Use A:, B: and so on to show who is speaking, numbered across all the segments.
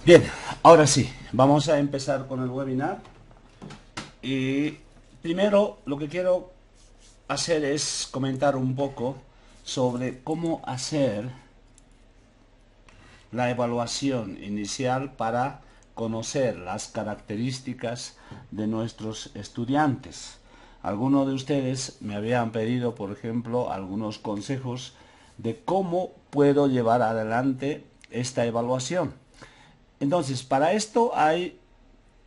A: Bien, ahora sí, vamos a empezar con el webinar. Y primero lo que quiero hacer es comentar un poco sobre cómo hacer la evaluación inicial para conocer las características de nuestros estudiantes. Algunos de ustedes me habían pedido, por ejemplo, algunos consejos de cómo puedo llevar adelante esta evaluación. Entonces, para esto hay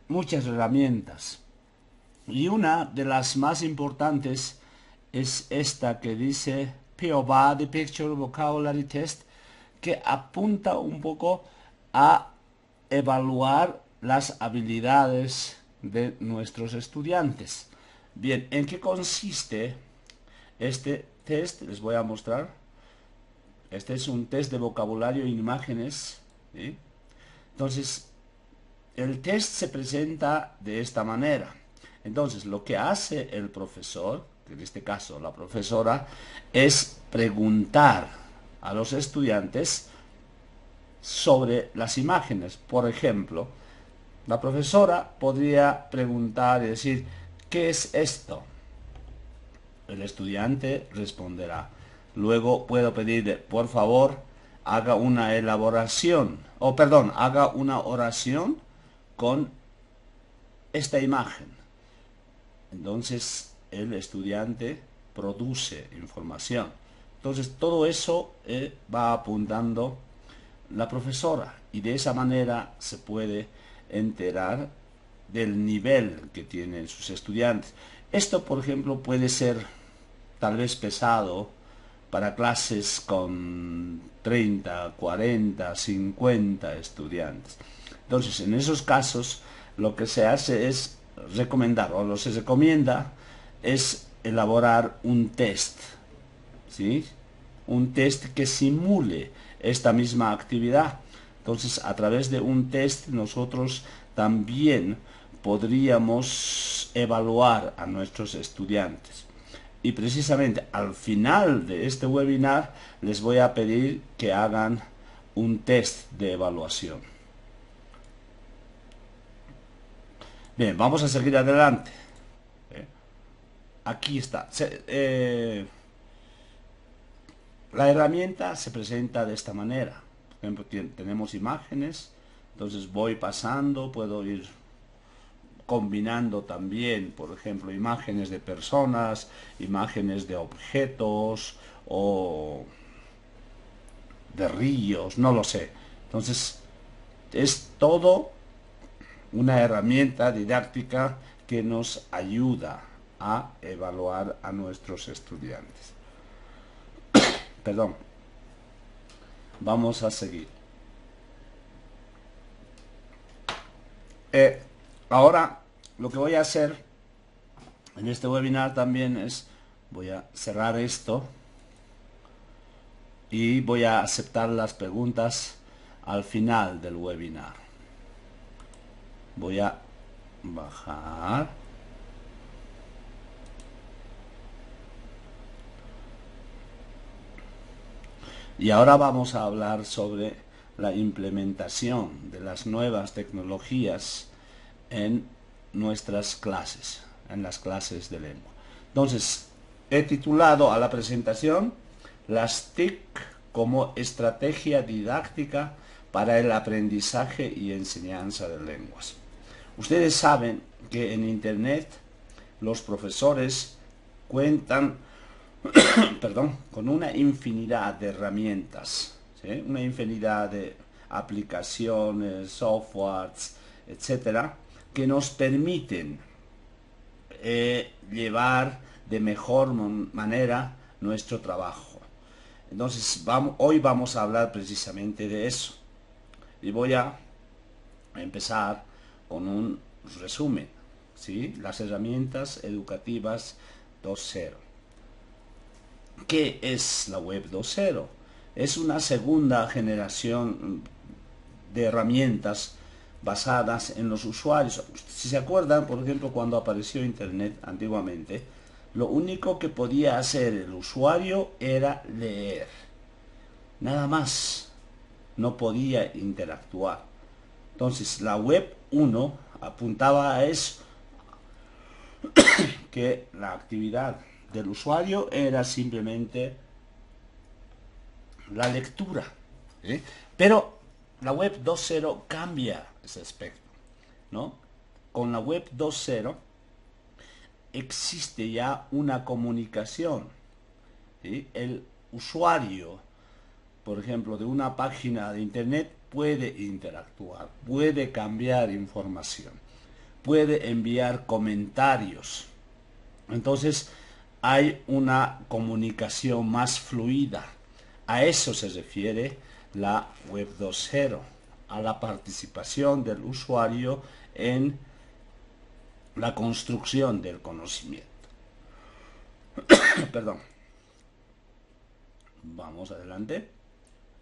A: muchas herramientas. Y una de las más importantes es esta que dice POVA, Picture Vocabulary Test, que apunta un poco a evaluar las habilidades de nuestros estudiantes. Bien, ¿en qué consiste este test? Les voy a mostrar. Este es un test de vocabulario en imágenes, ¿sí? Entonces, el test se presenta de esta manera. Entonces, lo que hace el profesor, en este caso la profesora, es preguntar a los estudiantes sobre las imágenes. Por ejemplo, la profesora podría preguntar y decir, ¿qué es esto? El estudiante responderá. Luego puedo pedirle, por favor, haga una elaboración, haga una oración con esta imagen. Entonces el estudiante produce información. Entonces todo eso va apuntando la profesora y de esa manera se puede enterar del nivel que tienen sus estudiantes. Esto, por ejemplo, puede ser tal vez pesado para clases con 30, 40, 50 estudiantes. Entonces, en esos casos, lo que se hace es recomendar, o lo que se recomienda, es elaborar un test, ¿sí? Un test que simule esta misma actividad. Entonces, a través de un test, nosotros también podríamos evaluar a nuestros estudiantes. Y precisamente al final de este webinar les voy a pedir que hagan un test de evaluación. Bien, vamos a seguir adelante. Aquí está. La herramienta se presenta de esta manera. Por ejemplo, tenemos imágenes, entonces voy pasando, puedo ir combinando también, por ejemplo, imágenes de personas, imágenes de objetos o de ríos, no lo sé. Entonces, es todo una herramienta didáctica que nos ayuda a evaluar a nuestros estudiantes. Perdón, vamos a seguir. Eh, Ahora, lo que voy a hacer en este webinar también es, voy a cerrar esto y voy a aceptar las preguntas al final del webinar. Voy a bajar. Y ahora vamos a hablar sobre la implementación de las nuevas tecnologías en nuestras clases, en las clases de lengua. Entonces, he titulado a la presentación las TIC como estrategia didáctica para el aprendizaje y enseñanza de lenguas. Ustedes saben que en Internet los profesores cuentan con una infinidad de herramientas, ¿sí? Una infinidad de aplicaciones, softwares, etcétera, que nos permiten llevar de mejor manera nuestro trabajo. Entonces, hoy vamos a hablar precisamente de eso. Y voy a empezar con un resumen, ¿sí? Las herramientas educativas 2.0. ¿Qué es la web 2.0? Es una segunda generación de herramientas basadas en los usuarios. Si se acuerdan, por ejemplo, cuando apareció Internet antiguamente, lo único que podía hacer el usuario era leer. Nada más. No podía interactuar. Entonces, la web 1 apuntaba a eso, que la actividad del usuario era simplemente la lectura, ¿sí? Pero la web 2.0 cambia ese aspecto, ¿no? Con la web 2.0 existe ya una comunicación, ¿sí? El usuario, por ejemplo, de una página de internet puede interactuar, puede cambiar información, puede enviar comentarios. Entonces hay una comunicación más fluida. A eso se refiere la web 2.0, a la participación del usuario en la construcción del conocimiento. Perdón. Vamos adelante.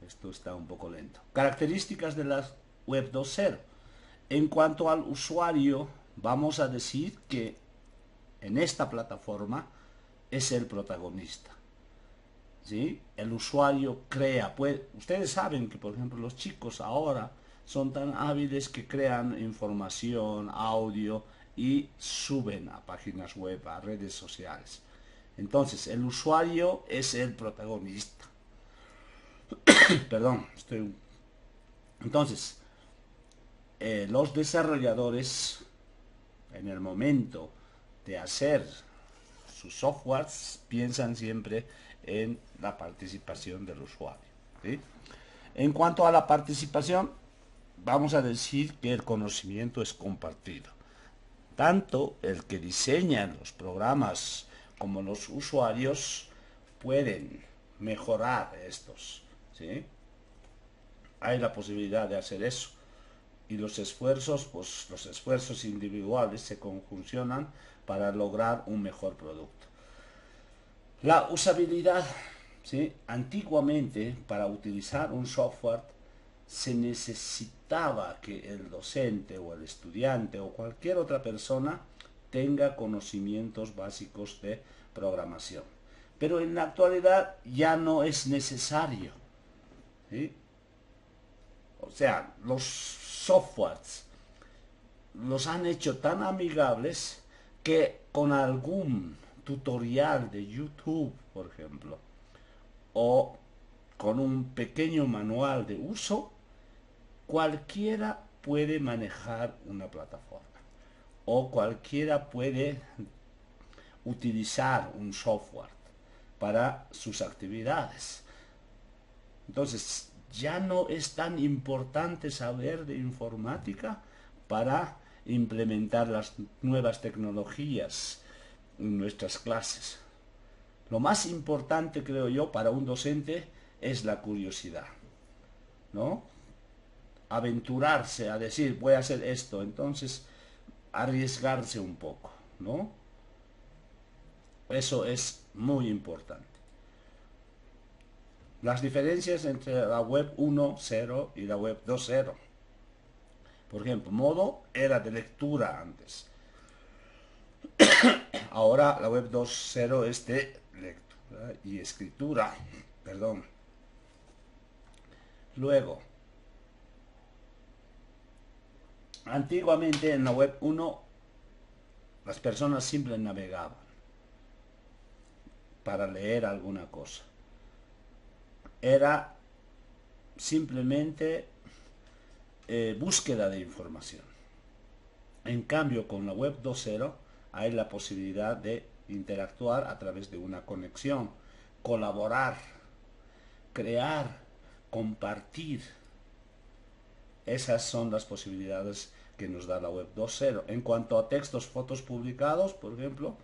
A: Esto está un poco lento. Características de la web 2.0. En cuanto al usuario, vamos a decir que en esta plataforma es el protagonista, ¿sí? El usuario crea, pues, ustedes saben que, por ejemplo, los chicos ahora son tan hábiles que crean información, audio y suben a páginas web, a redes sociales. Entonces, el usuario es el protagonista. Perdón, estoy... Entonces, los desarrolladores, en el momento de hacer sus softwares, piensan siempre en la participación del usuario, ¿sí? En cuanto a la participación, vamos a decir que el conocimiento es compartido. Tanto el que diseña los programas como los usuarios pueden mejorar estos, ¿sí? Hay la posibilidad de hacer eso. Y los esfuerzos, pues los esfuerzos individuales se conjuncionan para lograr un mejor producto. La usabilidad, ¿sí? Antiguamente, para utilizar un software se necesitaba que el docente o el estudiante o cualquier otra persona tenga conocimientos básicos de programación. Pero en la actualidad ya no es necesario, ¿sí? O sea, los softwares los han hecho tan amigables que con algún tutorial de YouTube, por ejemplo, o con un pequeño manual de uso, cualquiera puede manejar una plataforma o cualquiera puede utilizar un software para sus actividades. Entonces, ya no es tan importante saber de informática para implementar las nuevas tecnologías en nuestras clases. Lo más importante, creo yo, para un docente es la curiosidad, ¿no? Aventurarse a decir, voy a hacer esto, entonces arriesgarse un poco, ¿no? Eso es muy importante. Las diferencias entre la web 1.0 y la web 2.0. Por ejemplo, modo era de lectura antes. Ahora la web 2.0 es de lectura y escritura. Perdón. Luego, antiguamente en la web 1 las personas siempre navegaban para leer alguna cosa. Era simplemente búsqueda de información. En cambio, con la web 2.0 hay la posibilidad de interactuar a través de una conexión, colaborar, crear, compartir. Esas son las posibilidades que nos da la web 2.0. En cuanto a textos, fotos publicados, por ejemplo,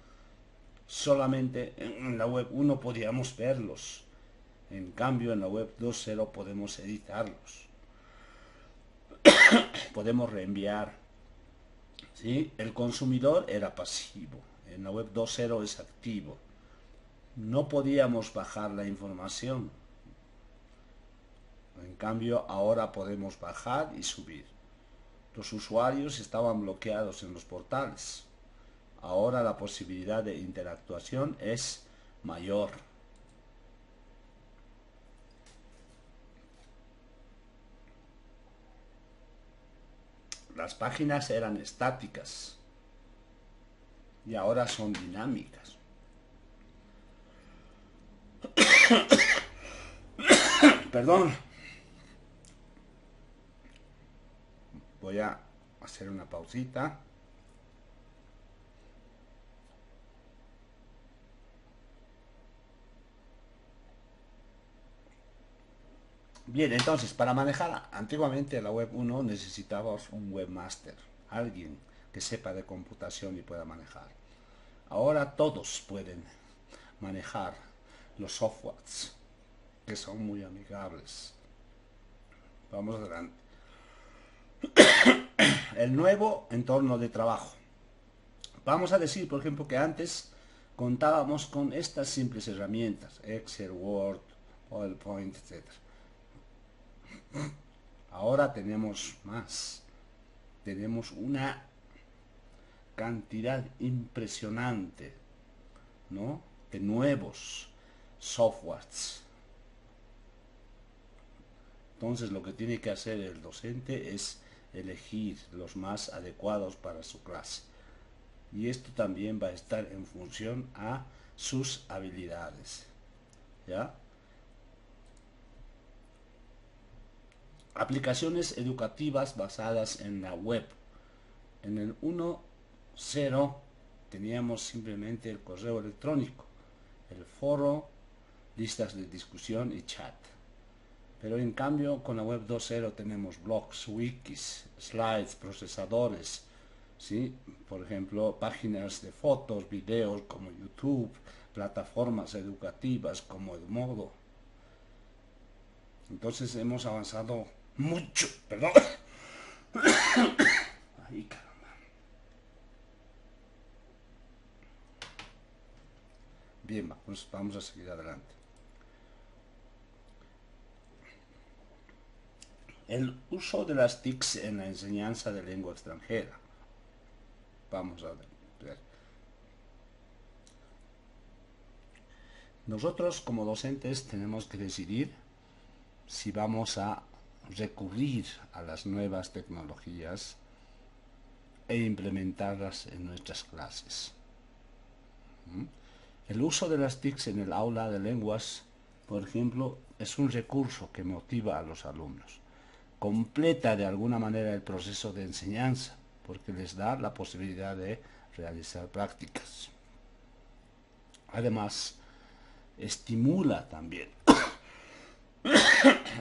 A: solamente en la web 1 podíamos verlos. En cambio, en la web 2.0 podemos editarlos. Podemos reenviar. ¿Sí? El consumidor era pasivo. En la web 2.0 es activo. No podíamos bajar la información. En cambio, ahora podemos bajar y subir. Los usuarios estaban bloqueados en los portales. Ahora la posibilidad de interactuación es mayor. Las páginas eran estáticas y ahora son dinámicas. Perdón. Voy a hacer una pausita. Bien, entonces, para manejar antiguamente la web 1 necesitábamos un webmaster, alguien que sepa de computación y pueda manejar. Ahora todos pueden manejar los softwares, que son muy amigables. Vamos adelante. El nuevo entorno de trabajo. Vamos a decir, por ejemplo, que antes contábamos con estas simples herramientas, Excel, Word, PowerPoint, etc. Ahora tenemos más. Tenemos una cantidad impresionante, ¿no?, de nuevos softwares. Entonces lo que tiene que hacer el docente es elegir los más adecuados para su clase. Y esto también va a estar en función a sus habilidades. ¿Ya? Aplicaciones educativas basadas en la web. En el 1.0 teníamos simplemente el correo electrónico, el foro, listas de discusión y chat. Pero en cambio con la web 2.0 tenemos blogs, wikis, slides, procesadores, ¿sí? Por ejemplo, páginas de fotos, videos como YouTube, plataformas educativas como Edmodo. Entonces hemos avanzado mucho, perdón. Ay, caramba. Bien, pues vamos a seguir adelante. El uso de las TICs en la enseñanza de lengua extranjera. Vamos a ver. Nosotros como docentes tenemos que decidir si vamos a recurrir a las nuevas tecnologías e implementarlas en nuestras clases. El uso de las TICs en el aula de lenguas, por ejemplo, es un recurso que motiva a los alumnos. Completa de alguna manera el proceso de enseñanza, porque les da la posibilidad de realizar prácticas. Además, estimula también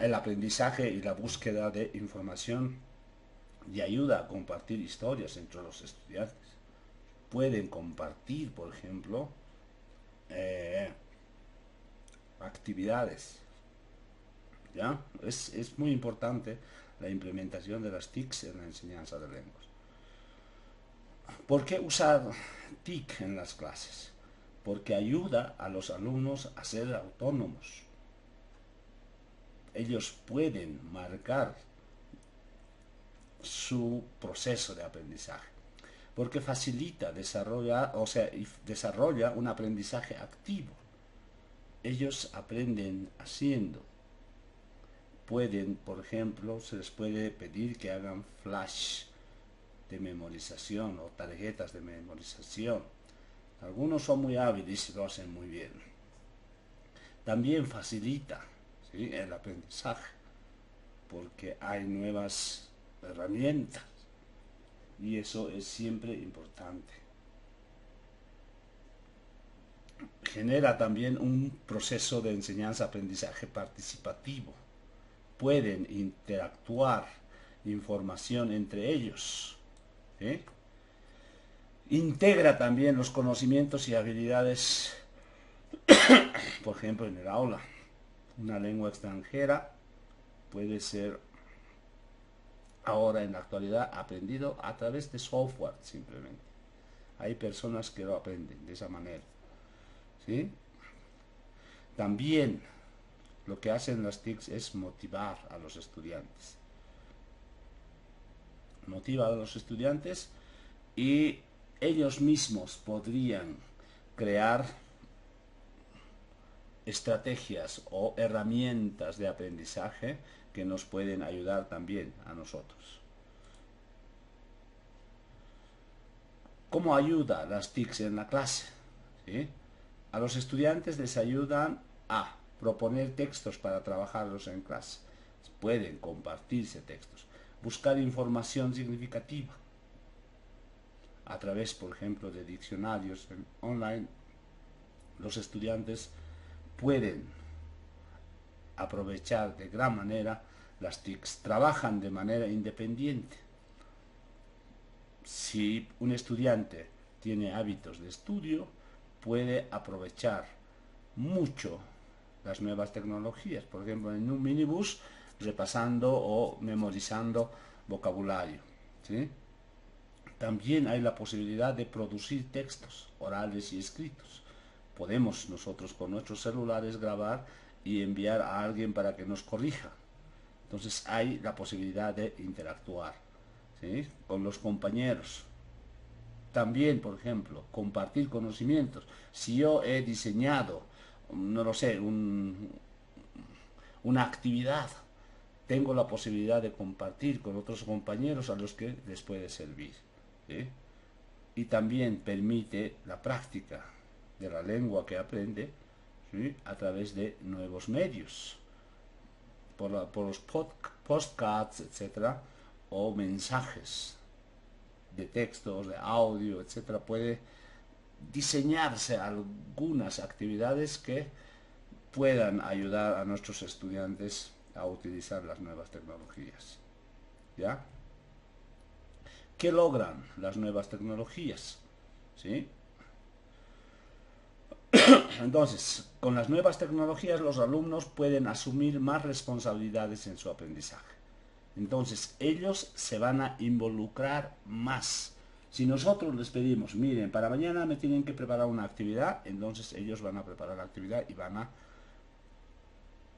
A: el aprendizaje y la búsqueda de información y ayuda a compartir historias entre los estudiantes. Pueden compartir, por ejemplo, actividades. ¿Ya? Es muy importante la implementación de las TICs en la enseñanza de lenguas. ¿Por qué usar TIC en las clases? Porque ayuda a los alumnos a ser autónomos. Ellos pueden marcar su proceso de aprendizaje, porque facilita, desarrolla un aprendizaje activo. Ellos aprenden haciendo. Pueden, por ejemplo, se les puede pedir que hagan flash de memorización o tarjetas de memorización. Algunos son muy hábiles y lo hacen muy bien. También facilita, ¿sí?, el aprendizaje, porque hay nuevas herramientas y eso es siempre importante. Genera también un proceso de enseñanza-aprendizaje participativo. Pueden interactuar información entre ellos. ¿Sí? Integra también los conocimientos y habilidades, por ejemplo, en el aula. Una lengua extranjera puede ser ahora en la actualidad aprendido a través de software simplemente. Hay personas que lo aprenden de esa manera. ¿Sí? También lo que hacen las TICs es motivar a los estudiantes. Motiva a los estudiantes y ellos mismos podrían crear estrategias o herramientas de aprendizaje que nos pueden ayudar también a nosotros. ¿Cómo ayuda las TICs en la clase? ¿Sí? A los estudiantes les ayudan a proponer textos para trabajarlos en clase. Pueden compartirse textos. Buscar información significativa a través, por ejemplo, de diccionarios online. Los estudiantes pueden aprovechar de gran manera las TICs. Trabajan de manera independiente. Si un estudiante tiene hábitos de estudio, puede aprovechar mucho las nuevas tecnologías, por ejemplo en un minibús repasando o memorizando vocabulario, ¿sí? También hay la posibilidad de producir textos orales y escritos. Podemos nosotros con nuestros celulares grabar y enviar a alguien para que nos corrija. Entonces hay la posibilidad de interactuar, ¿sí?, con los compañeros. También, por ejemplo, compartir conocimientos. Si yo he diseñado, no lo sé, una actividad, tengo la posibilidad de compartir con otros compañeros a los que les puede servir, ¿sí? Y también permite la práctica de la lengua que aprende, ¿sí?, a través de nuevos medios, por los podcasts, etcétera, o mensajes de textos, de audio, etcétera. Puede diseñarse algunas actividades que puedan ayudar a nuestros estudiantes a utilizar las nuevas tecnologías. ¿Ya? ¿Qué logran las nuevas tecnologías? ¿Sí? Entonces, con las nuevas tecnologías los alumnos pueden asumir más responsabilidades en su aprendizaje. Entonces, ellos se van a involucrar más. Si nosotros les pedimos, miren, para mañana me tienen que preparar una actividad, entonces ellos van a preparar la actividad y van a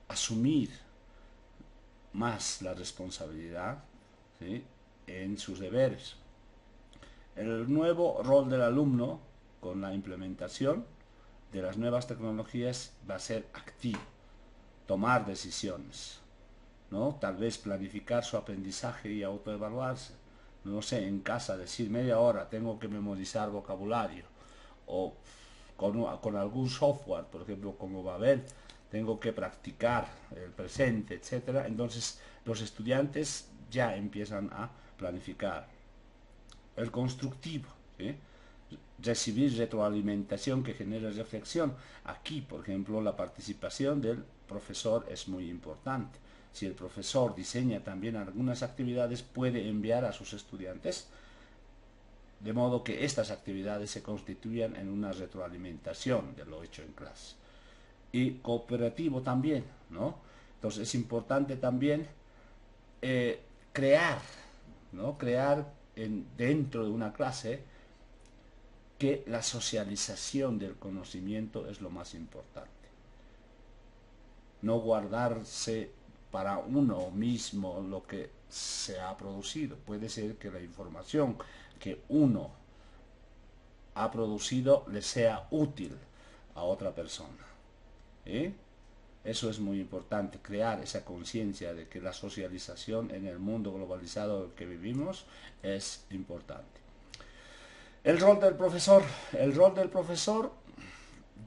A: asumir más la responsabilidad, ¿sí?, en sus deberes. El nuevo rol del alumno con la implementación de las nuevas tecnologías va a ser activo, tomar decisiones, ¿no? Tal vez planificar su aprendizaje y autoevaluarse. No sé, en casa decir media hora tengo que memorizar vocabulario, o con algún software, por ejemplo como Babel, tengo que practicar el presente, etcétera. Entonces los estudiantes ya empiezan a planificar. El constructivo, ¿sí?, recibir retroalimentación que genere reflexión. Aquí, por ejemplo, la participación del profesor es muy importante. Si el profesor diseña también algunas actividades, puede enviar a sus estudiantes, de modo que estas actividades se constituyan en una retroalimentación de lo hecho en clase. Y cooperativo también, ¿no? Entonces es importante también crear, ¿no?, crear dentro de una clase que la socialización del conocimiento es lo más importante. No guardarse para uno mismo lo que se ha producido. Puede ser que la información que uno ha producido le sea útil a otra persona. Eso es muy importante, crear esa conciencia de que la socialización en el mundo globalizado en el que vivimos es importante. El rol del profesor. El rol del profesor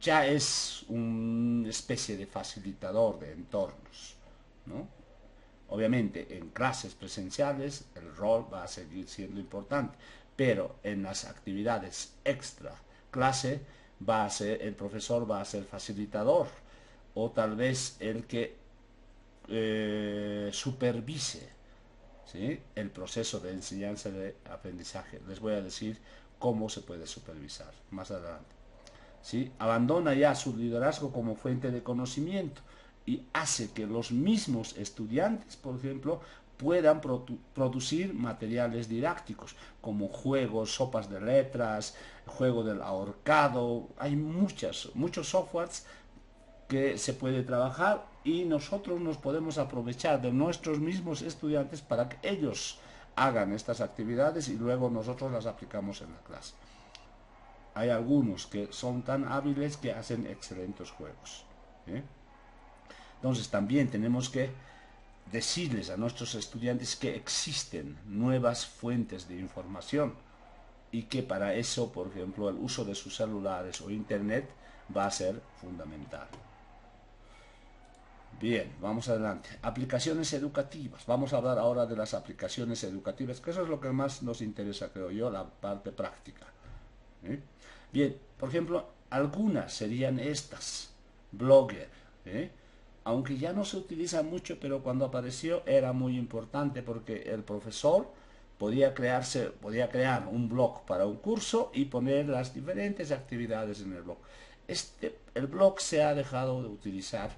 A: ya es una especie de facilitador de entornos, ¿no? Obviamente en clases presenciales el rol va a seguir siendo importante, pero en las actividades extra clase el profesor va a ser facilitador, o tal vez el que supervise, ¿sí?, el proceso de enseñanza y de aprendizaje. Les voy a decir cómo se puede supervisar más adelante. ¿Sí? Abandona ya su liderazgo como fuente de conocimiento y hace que los mismos estudiantes, por ejemplo, puedan producir materiales didácticos como juegos, sopas de letras, juego del ahorcado. Hay muchos softwares que se puede trabajar y nosotros nos podemos aprovechar de nuestros mismos estudiantes para que ellos hagan estas actividades y luego nosotros las aplicamos en la clase. Hay algunos que son tan hábiles que hacen excelentes juegos, ¿eh? Entonces también tenemos que decirles a nuestros estudiantes que existen nuevas fuentes de información y que para eso, por ejemplo, el uso de sus celulares o internet va a ser fundamental. Bien, vamos adelante. Aplicaciones educativas. Vamos a hablar ahora de las aplicaciones educativas, que eso es lo que más nos interesa, creo yo, la parte práctica. ¿Eh? Bien, por ejemplo, algunas serían estas. Blogger. ¿Eh? Aunque ya no se utiliza mucho, pero cuando apareció era muy importante porque el profesor podía crear un blog para un curso y poner las diferentes actividades en el blog. El blog se ha dejado de utilizar,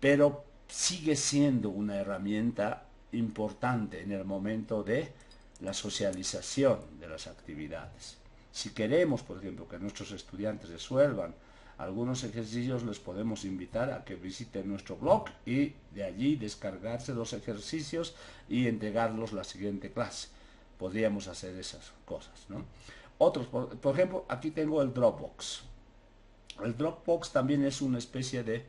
A: pero sigue siendo una herramienta importante en el momento de la socialización de las actividades. Si queremos, por ejemplo, que nuestros estudiantes resuelvan algunos ejercicios, les podemos invitar a que visiten nuestro blog y de allí descargarse los ejercicios y entregarlos la siguiente clase. Podríamos hacer esas cosas, ¿no? Otros, por ejemplo, aquí tengo el Dropbox. El Dropbox también es una especie de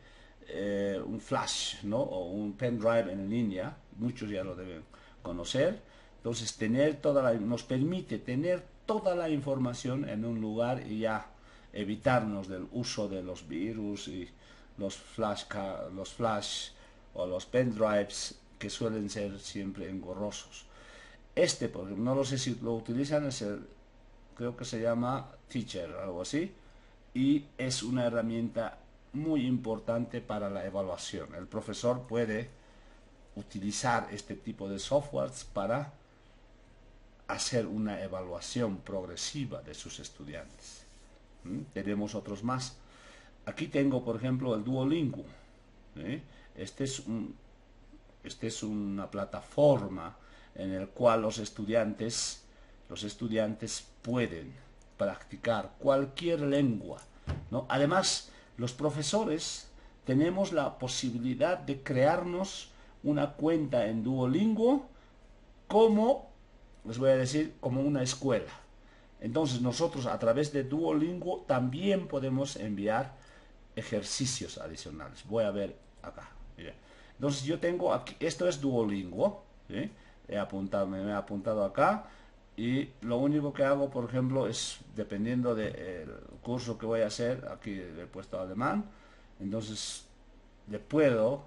A: un flash, ¿no? O un pendrive en línea, muchos ya lo deben conocer. Entonces nos permite tener toda la información en un lugar y ya evitarnos del uso de los virus y los flash o los pendrives que suelen ser siempre engorrosos. Porque no lo sé si lo utilizan, creo que se llama Teacher, algo así, y es una herramienta muy importante para la evaluación. El profesor puede utilizar este tipo de softwares para hacer una evaluación progresiva de sus estudiantes. Tenemos otros más. Aquí tengo, por ejemplo, el Duolingo. Este es una plataforma en la cual los estudiantes pueden practicar cualquier lengua, ¿no? Además, los profesores tenemos la posibilidad de crearnos una cuenta en Duolingo como, les voy a decir, como una escuela. Entonces nosotros a través de Duolingo también podemos enviar ejercicios adicionales. Voy a ver acá. Mira. Entonces yo tengo aquí, esto es Duolingo. ¿Sí? Me he apuntado acá y lo único que hago, por ejemplo, es, dependiendo del curso que voy a hacer, aquí le he puesto alemán, entonces le puedo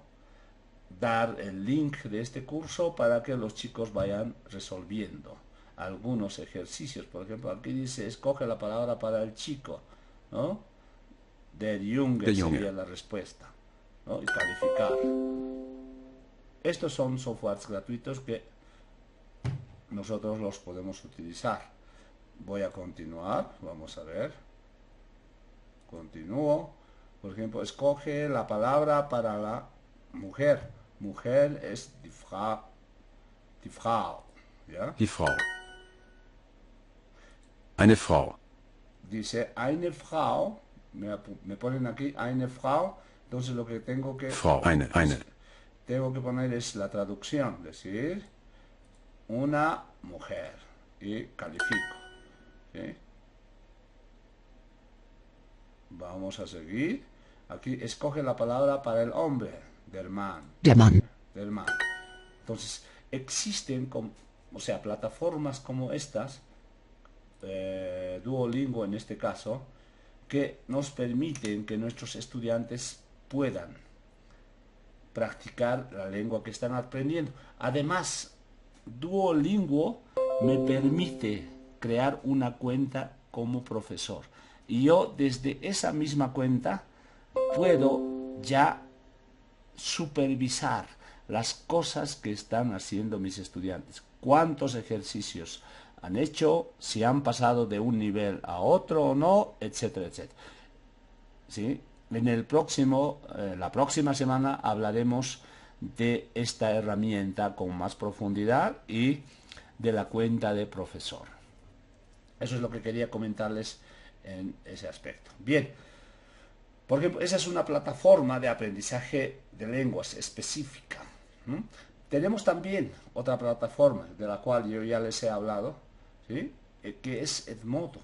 A: dar el link de este curso para que los chicos vayan resolviendo algunos ejercicios. Por ejemplo, aquí dice, escoge la palabra para el chico, ¿no? Der Junge sería la respuesta, ¿no? Y calificar. Estos son softwares gratuitos que nosotros los podemos utilizar. Voy a continuar, vamos a ver. Continúo. Por ejemplo, escoge la palabra para la mujer. Mujer es die Frau. Die Frau. ¿Ya?
B: Die Frau. Eine Frau.
A: Dice eine Frau. Me ponen aquí eine Frau. Entonces lo que tengo que...
B: Frau, eine.
A: Tengo que poner es la traducción. Decir, una mujer. Y califico. ¿Sí? Vamos a seguir. Aquí escoge la palabra para el hombre. Der Mann.
C: Der Mann.
A: Der Mann. Entonces, existen, plataformas como estas, Duolingo en este caso, que nos permiten que nuestros estudiantes puedan practicar la lengua que están aprendiendo. Además, Duolingo me permite crear una cuenta como profesor. Y yo desde esa misma cuenta puedo ya supervisar las cosas que están haciendo mis estudiantes. Cuántos ejercicios han hecho, si han pasado de un nivel a otro o no, etcétera, etcétera. ¿Sí? La próxima semana hablaremos de esta herramienta con más profundidad y de la cuenta de profesor. Eso es lo que quería comentarles en ese aspecto. Bien, por ejemplo, esa es una plataforma de aprendizaje de lenguas específica. Tenemos también otra plataforma de la cual yo ya les he hablado, ¿sí? Que es Edmodo.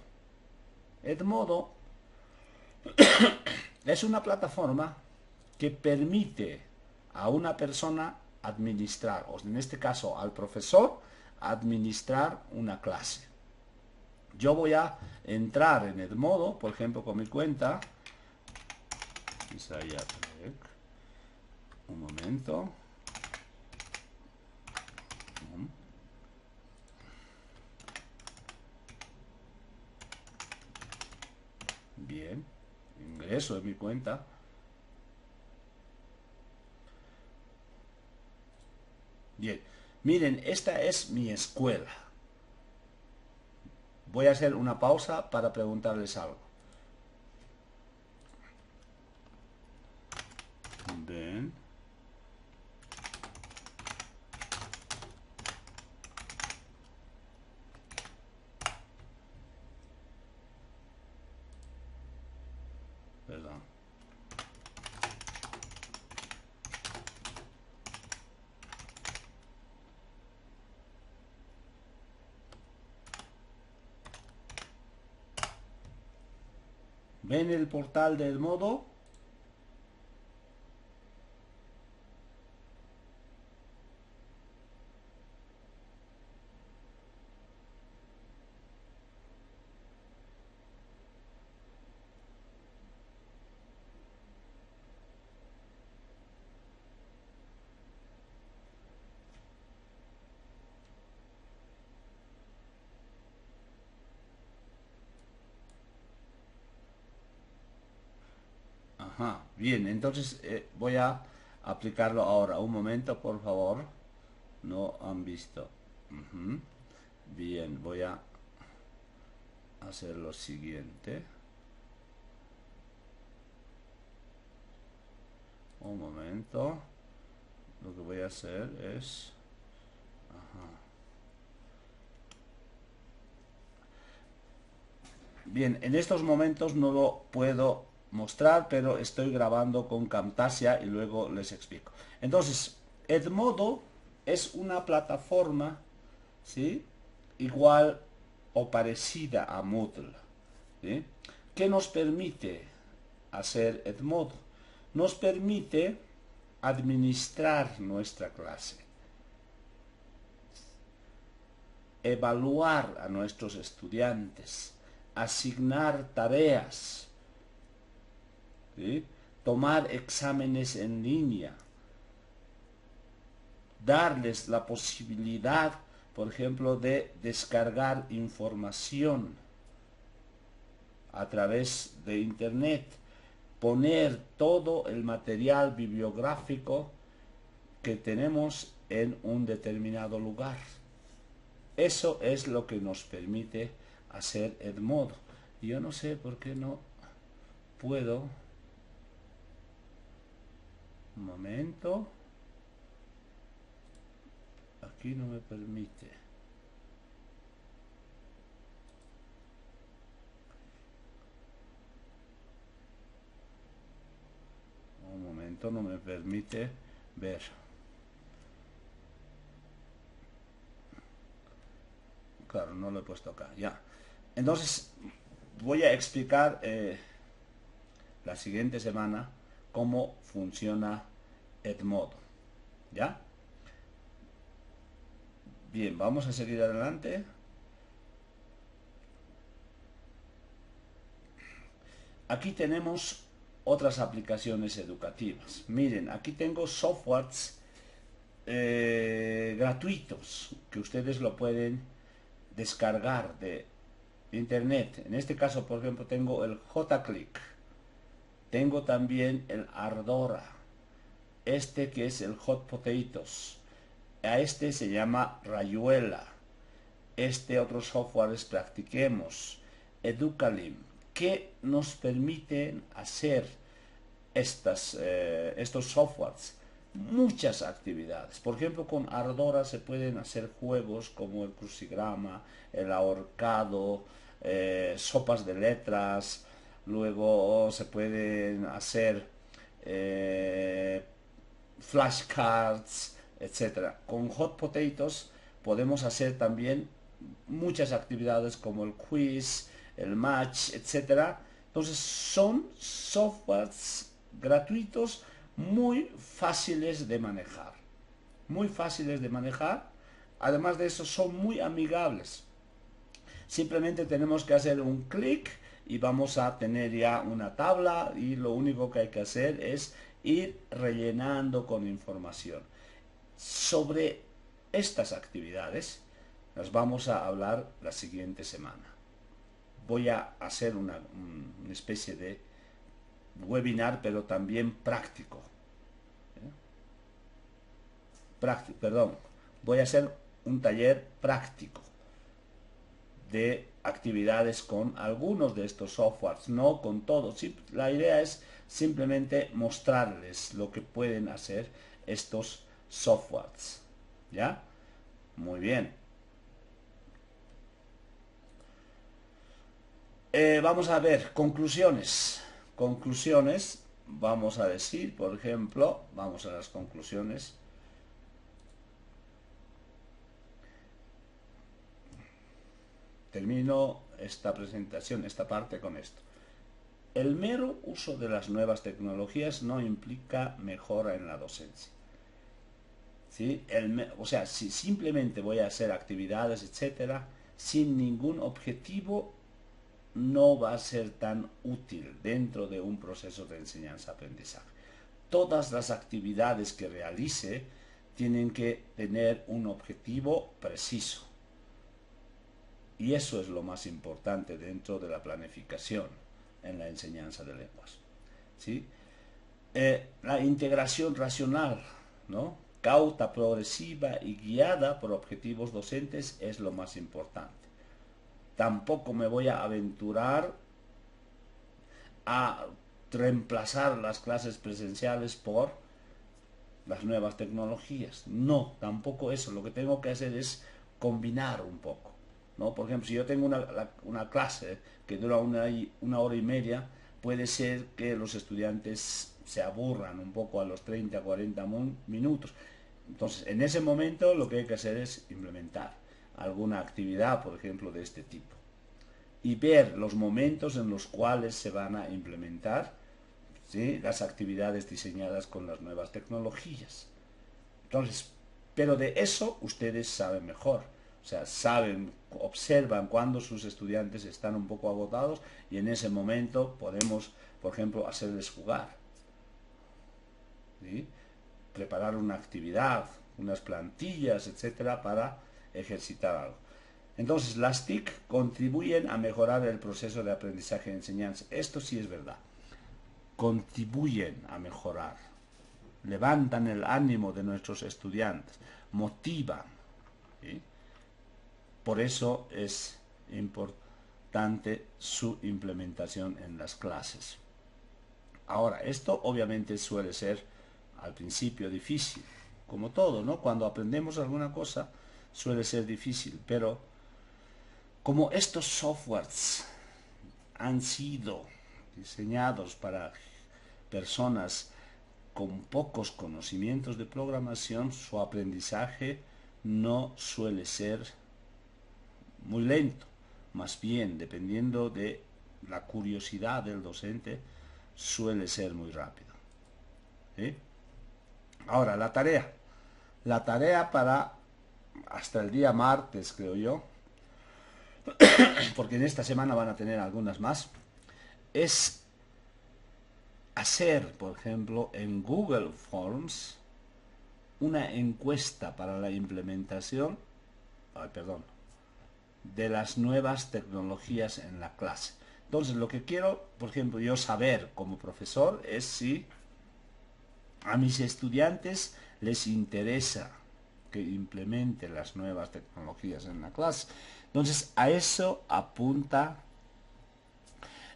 A: Edmodo es una plataforma que permite a una persona administrar, o en este caso al profesor, administrar una clase. Yo voy a entrar en Edmodo, por ejemplo, con mi cuenta. Un momento. Bien. Ingreso en mi cuenta. Bien. Miren, esta es mi escuela. Voy a hacer una pausa para preguntarles algo. Bien. Perdón. ¿Ven el portal de Edmodo? Ajá, bien, entonces voy a aplicarlo ahora. Un momento, por favor. No han visto. Ujú. Bien, voy a hacer lo siguiente. Un momento. Lo que voy a hacer es... Ajá. Bien, en estos momentos no lo puedo mostrar, pero estoy grabando con Camtasia y luego les explico. Entonces, Edmodo es una plataforma, ¿sí?, igual o parecida a Moodle, ¿sí?, que nos permite hacer Edmodo. Nos permite administrar nuestra clase, evaluar a nuestros estudiantes, asignar tareas, ¿sí?, tomar exámenes en línea, darles la posibilidad, por ejemplo, de descargar información a través de internet, poner todo el material bibliográfico que tenemos en un determinado lugar. Eso es lo que nos permite hacer Edmodo. Yo no sé por qué no puedo. Un momento. Aquí no me permite. Un momento, no me permite ver. Claro, no lo he puesto acá. Ya. Entonces, voy a explicar la siguiente semana cómo funciona Edmodo. ¿Ya? Bien, vamos a seguir adelante. Aquí tenemos otras aplicaciones educativas. Miren, aquí tengo softwares gratuitos que ustedes lo pueden descargar de internet. En este caso, por ejemplo, tengo el JClick. Tengo también el Ardora. Este que es el Hot Potatoes. A este se llama Rayuela. Este otro software es Practiquemos, Educalim, que nos permiten hacer estos softwares muchas actividades. Por ejemplo, con Ardora se pueden hacer juegos como el crucigrama, el ahorcado, sopas de letras. Luego se pueden hacer flashcards, etcétera. Con Hot Potatoes podemos hacer también muchas actividades como el quiz, el match, etcétera. Entonces son softwares gratuitos muy fáciles de manejar. Muy fáciles de manejar. Además de eso son muy amigables. Simplemente tenemos que hacer un clic y vamos a tener ya una tabla, y lo único que hay que hacer es ir rellenando con información. Sobre estas actividades las vamos a hablar la siguiente semana. Voy a hacer una especie de webinar, pero también práctico. Perdón, voy a hacer un taller práctico de actividades con algunos de estos softwares, no con todos. La idea es simplemente mostrarles lo que pueden hacer estos softwares. ¿Ya? Muy bien. Vamos a ver, conclusiones. Conclusiones, vamos a decir, por ejemplo, vamos a las conclusiones. Termino esta presentación, esta parte, con esto. El mero uso de las nuevas tecnologías no implica mejora en la docencia. ¿Sí? O sea, si simplemente voy a hacer actividades, etcétera, sin ningún objetivo, no va a ser tan útil dentro de un proceso de enseñanza-aprendizaje. Todas las actividades que realice tienen que tener un objetivo preciso. Y eso es lo más importante dentro de la planificación en la enseñanza de lenguas. ¿Sí? La integración racional, ¿no?, cauta, progresiva y guiada por objetivos docentes es lo más importante. Tampoco me voy a aventurar a reemplazar las clases presenciales por las nuevas tecnologías. No, tampoco eso. Lo que tengo que hacer es combinar un poco, ¿no? Por ejemplo, si yo tengo una clase que dura una hora y media, puede ser que los estudiantes se aburran un poco a los 30, 40 minutos. Entonces, en ese momento lo que hay que hacer es implementar alguna actividad, por ejemplo, de este tipo. Y ver los momentos en los cuales se van a implementar, ¿sí?, las actividades diseñadas con las nuevas tecnologías. Entonces, pero de eso ustedes saben mejor. O sea, saben, observan cuando sus estudiantes están un poco agotados, y en ese momento podemos, por ejemplo, hacerles jugar, ¿sí?, preparar una actividad, unas plantillas, etcétera, para ejercitar algo. Entonces, las TIC contribuyen a mejorar el proceso de aprendizaje y enseñanza. Esto sí es verdad. Contribuyen a mejorar, levantan el ánimo de nuestros estudiantes, motivan, ¿sí? Por eso es importante su implementación en las clases. Ahora, esto obviamente suele ser al principio difícil, como todo, ¿no? Cuando aprendemos alguna cosa suele ser difícil, pero como estos softwares han sido diseñados para personas con pocos conocimientos de programación, su aprendizaje no suele ser muy lento. Más bien, dependiendo de la curiosidad del docente, suele ser muy rápido. ¿Sí? Ahora, la tarea. La tarea para hasta el día martes, creo yo, porque en esta semana van a tener algunas más, es hacer, por ejemplo, en Google Forms una encuesta para la implementación, de las nuevas tecnologías en la clase. Entonces, lo que quiero, por ejemplo, yo saber como profesor es si a mis estudiantes les interesa que implemente las nuevas tecnologías en la clase. Entonces, a eso apunta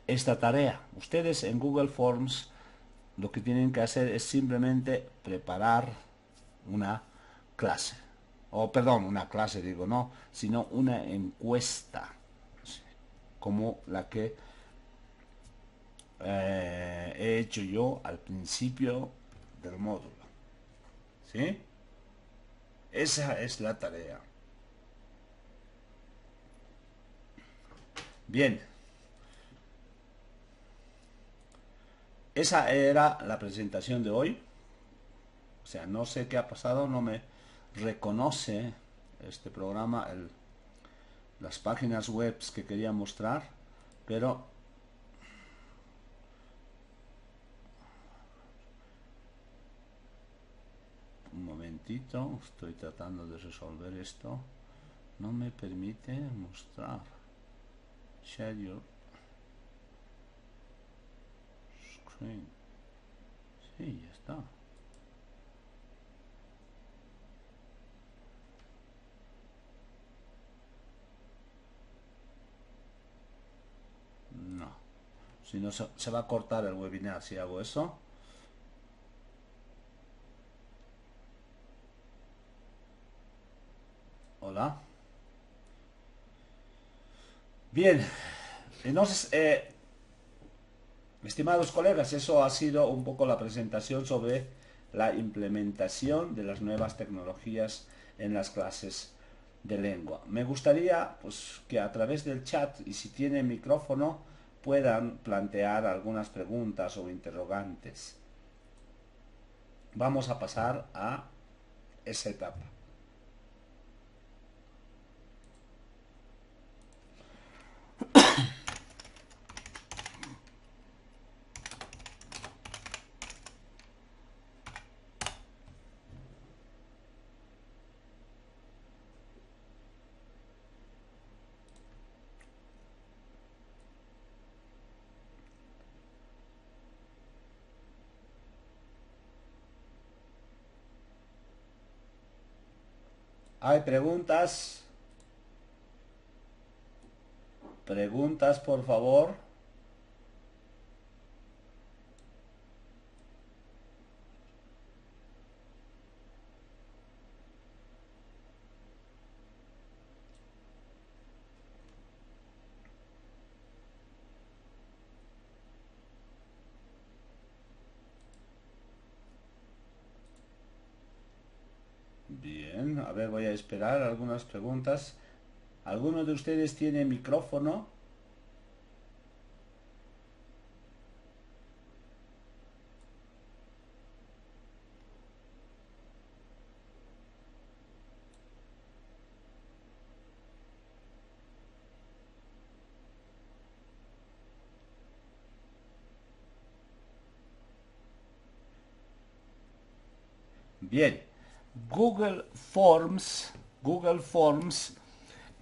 A: esta tarea. Ustedes en Google Forms lo que tienen que hacer es simplemente preparar una clase. Una clase digo, no, sino una encuesta, como la que he hecho yo al principio del módulo. ¿Sí? Esa es la tarea. Bien. Esa era la presentación de hoy. O sea, no sé qué ha pasado, no me reconoce este programa las páginas web que quería mostrar, pero un momentito, estoy tratando de resolver esto. No me permite mostrar. Share your screen. Sí, ya está. No. Si no, se va a cortar el webinar si hago eso. Hola. Bien. Entonces, estimados colegas, eso ha sido un poco la presentación sobre la implementación de las nuevas tecnologías en las clases de lengua. Me gustaría pues, que a través del chat, y si tienen micrófono, puedan plantear algunas preguntas o interrogantes. Vamos a pasar a esa etapa. ¿Hay preguntas? Preguntas, por favor. Bien, a ver, voy a esperar algunas preguntas. ¿Alguno de ustedes tiene micrófono? Bien, Google Forms, Google Forms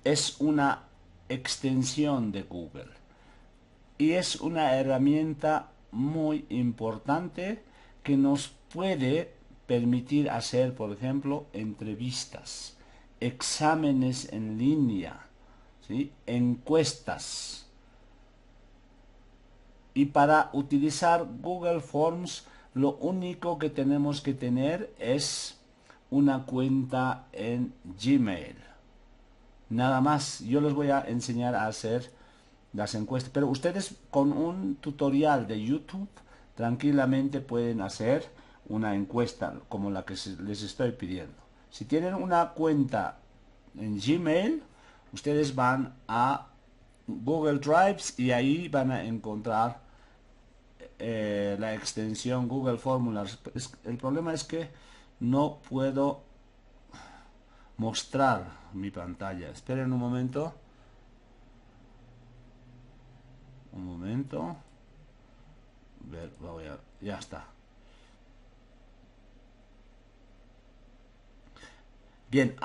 A: es una extensión de Google y es una herramienta muy importante que nos puede permitir hacer, por ejemplo, entrevistas, exámenes en línea, ¿sí? Encuestas. Y para utilizar Google Forms, lo único que tenemos que tener es una cuenta en Gmail. Nada más, yo les voy a enseñar a hacer las encuestas, pero ustedes con un tutorial de YouTube tranquilamente pueden hacer una encuesta como la que les estoy pidiendo. Si tienen una cuenta en Gmail, ustedes van a Google Drives y ahí van a encontrar la extensión Google Formulas. El problema es que no puedo mostrar mi pantalla. Esperen un momento. Un momento. Ver, ya está. Bien,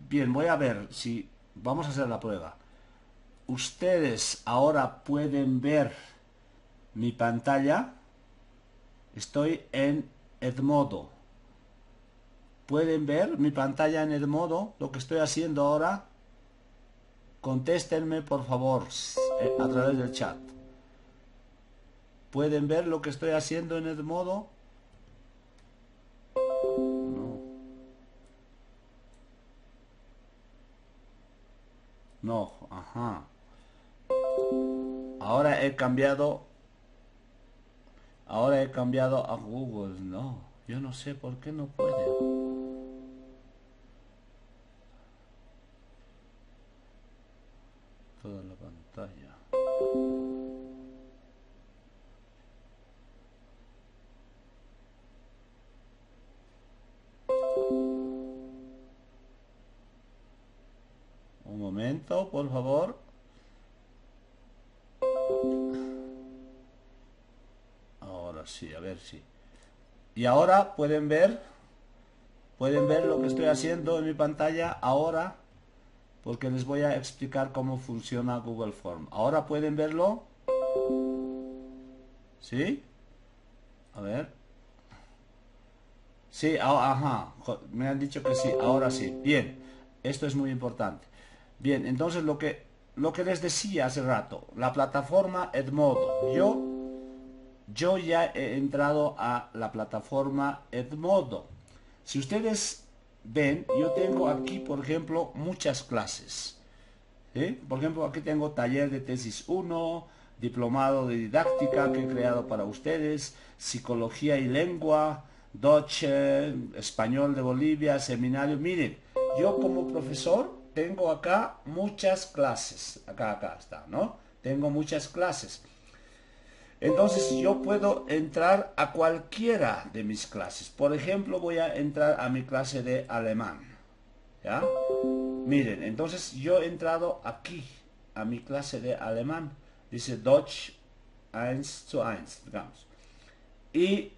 A: bien, voy a ver si vamos a hacer la prueba. Ustedes ahora pueden ver mi pantalla. Estoy en Edmodo. ¿Pueden ver mi pantalla en Edmodo? Lo que estoy haciendo ahora. Contéstenme por favor a través del chat. ¿Pueden ver lo que estoy haciendo en Edmodo? No. No, ajá. Ahora he cambiado. Ahora he cambiado a Google. No, yo no sé por qué no puede. Toda la pantalla. Un momento, por favor. Ahora sí, a ver si. Y ahora pueden ver lo que estoy haciendo en mi pantalla ahora, porque les voy a explicar cómo funciona Google Form. Ahora pueden verlo. ¿Sí? A ver. Sí, ajá. Me han dicho que sí, ahora sí. Bien. Esto es muy importante. Bien, entonces lo que les decía hace rato, la plataforma Edmodo. Yo ya he entrado a la plataforma Edmodo. Si ustedes ven, yo tengo aquí, por ejemplo, muchas clases. ¿Sí? Por ejemplo, aquí tengo taller de tesis 1, diplomado de didáctica que he creado para ustedes, psicología y lengua, Deutsche, español de Bolivia, seminario. Miren, yo como profesor tengo acá muchas clases. Acá está, ¿no? Tengo muchas clases. Entonces yo puedo entrar a cualquiera de mis clases. Por ejemplo, voy a entrar a mi clase de alemán. ¿Ya? Miren, entonces yo he entrado aquí a mi clase de alemán. Dice Deutsch 1:1, digamos. Y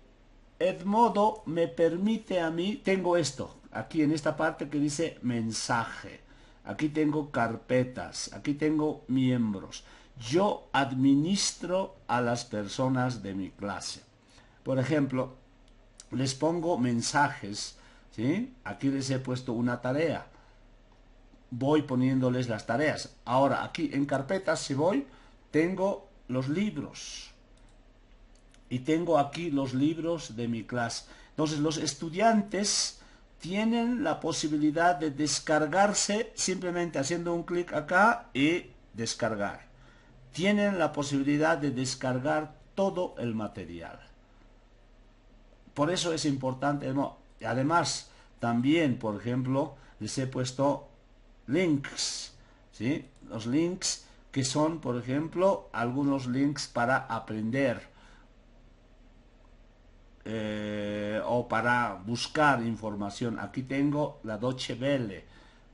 A: Edmodo me permite a mí, tengo esto, aquí en esta parte que dice mensaje. Aquí tengo carpetas, aquí tengo miembros. Yo administro a las personas de mi clase. Por ejemplo, les pongo mensajes, ¿sí? Aquí les he puesto una tarea. Voy poniéndoles las tareas. Ahora, aquí en carpetas, si voy, tengo los libros. Y tengo aquí los libros de mi clase. Entonces, los estudiantes tienen la posibilidad de descargarse simplemente haciendo un clic acá y descargar. Tienen la posibilidad de descargar todo el material. Por eso es importante. Además, también, por ejemplo, les he puesto links, ¿sí? Los links que son, por ejemplo, algunos links para aprender o para buscar información. Aquí tengo la Deutsche Welle,